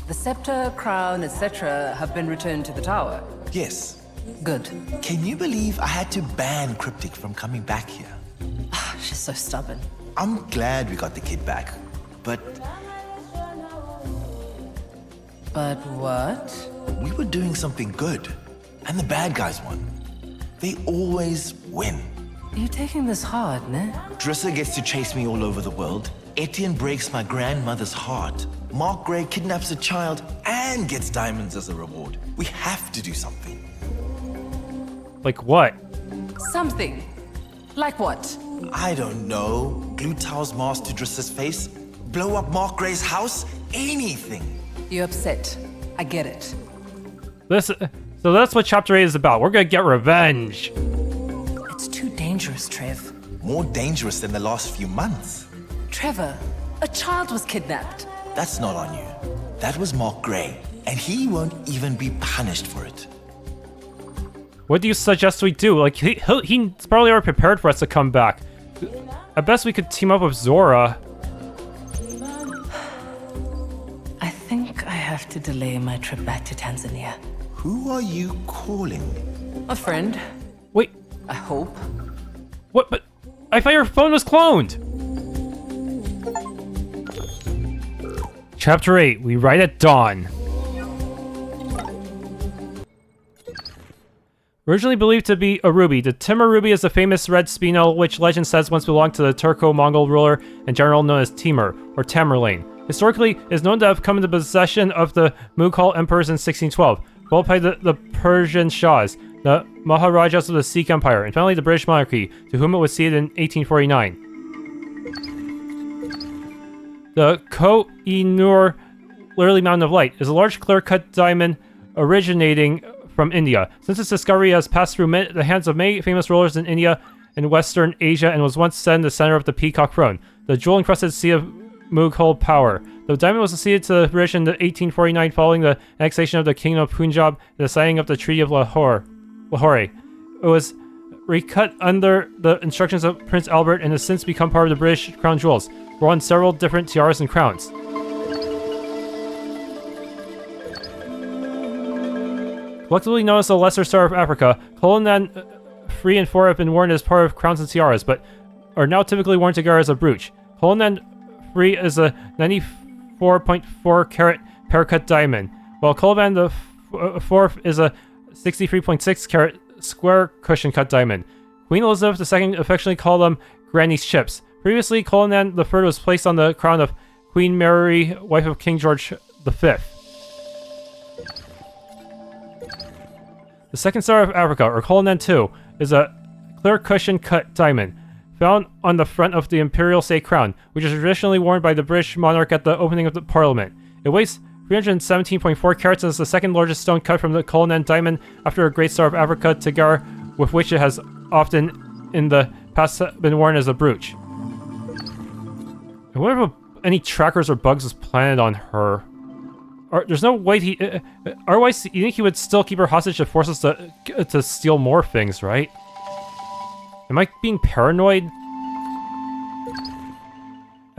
The scepter, crown, etc. have been returned to the tower. Yes. Good. Can you believe I had to ban Cryptic from coming back here? She's so stubborn. I'm glad we got the kid back, but... But what? We were doing something good, and the bad guys won. They always win. You're taking this hard, ne? Drissa gets to chase me all over the world. Etienne breaks my grandmother's heart. Mark Gray kidnaps a child and gets diamonds as a reward. We have to do something. Like what? Something. Like what? I don't know. Glue Tao's mask to Drissa's face? Blow up Mark Gray's house? Anything. You're upset. I get it. So that's what Chapter 8 is about. We're gonna get revenge. It's too dangerous, Trev. More dangerous than the last few months. Trevor, a child was kidnapped. That's not on you. That was Mark Gray, and he won't even be punished for it. What do you suggest we do? Like, he's probably already prepared for us to come back. I best we could team up with Zora. I think I have to delay my trip back to Tanzania. Who are you calling? A friend. Wait. I hope. What? But I thought your phone was cloned. Chapter 8, we ride at dawn. Originally believed to be a ruby, the Timur ruby is a famous red spinel which legend says once belonged to the Turco-Mongol ruler and general known as Timur, or Tamerlane. Historically, it is known to have come into possession of the Mughal emperors in 1612, followed by the Persian Shahs, the Maharajas of the Sikh Empire, and finally the British monarchy, to whom it was ceded in 1849. The Koh-i-Noor, literally Mountain of Light, is a large clear-cut diamond originating from India. Since its discovery, it has passed through the hands of many famous rulers in India and Western Asia and was once set in the center of the Peacock Throne, the jewel-encrusted sea of Mughal power. The diamond was ceded to the British in 1849 following the annexation of the Kingdom of Punjab and the signing of the Treaty of Lahore. It was recut under the instructions of Prince Albert and has since become part of the British crown jewels, wore on several different tiaras and crowns. Collectively known as the Lesser Star of Africa, Cullinan 3 and 4 have been worn as part of crowns and tiaras, but are now typically worn together as a brooch. Cullinan 3 is a 94.4 carat pear-cut diamond, while Cullinan the 4th is a 63.6 carat square cushion-cut diamond. Queen Elizabeth II affectionately called them Granny's chips. Previously, Cullinan the 3rd was placed on the crown of Queen Mary, wife of King George V. The second star of Africa, or Cullinan II, is a clear cushion-cut diamond, found on the front of the Imperial State Crown, which is traditionally worn by the British monarch at the opening of the Parliament. It weighs 317.4 carats and is the second largest stone cut from the Cullinan diamond after a Great Star of Africa, together with which it has often in the past been worn as a brooch. I wonder if any trackers or bugs was planted on her. There's no way he... otherwise, you think he would still keep her hostage to force us to steal more things, right? Am I being paranoid?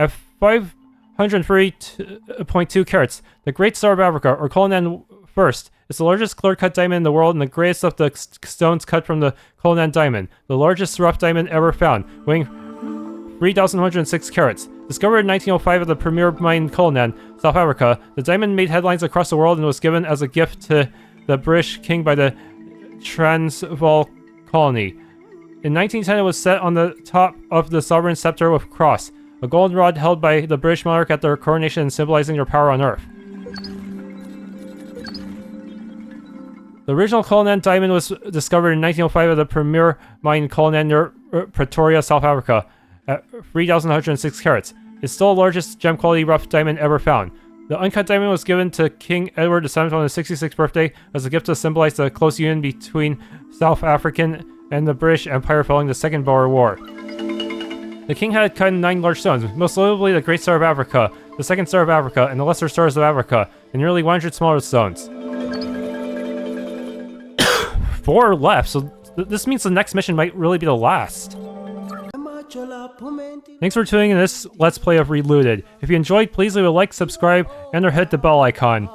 At 503.2 carats, the Great Star of Africa, or Cullinan First, is the largest clear-cut diamond in the world and the greatest of the stones cut from the Cullinan diamond, the largest rough diamond ever found, weighing 3,106 carats. Discovered in 1905 at the premier mine in Cullinan, South Africa, the diamond made headlines across the world and was given as a gift to the British king by the Transvaal colony. In 1910, it was set on the top of the sovereign scepter with a cross, a golden rod held by the British monarch at their coronation symbolizing their power on Earth. The original Cullinan diamond was discovered in 1905 at the premier mine in Cullinan near Pretoria, South Africa, at 3,106 carats. It's still the largest gem-quality rough diamond ever found. The uncut diamond was given to King Edward VII on his 66th birthday as a gift to symbolize the close union between South African and the British Empire following the Second Boer War. The king had cut 9 large stones, most notably the Great Star of Africa, the Second Star of Africa, and the Lesser Stars of Africa, and nearly 100 smaller stones. 4 left, so this means the next mission might really be the last. Thanks for tuning in this Let's Play of Relooted. If you enjoyed, please leave a like, subscribe, and or hit the bell icon.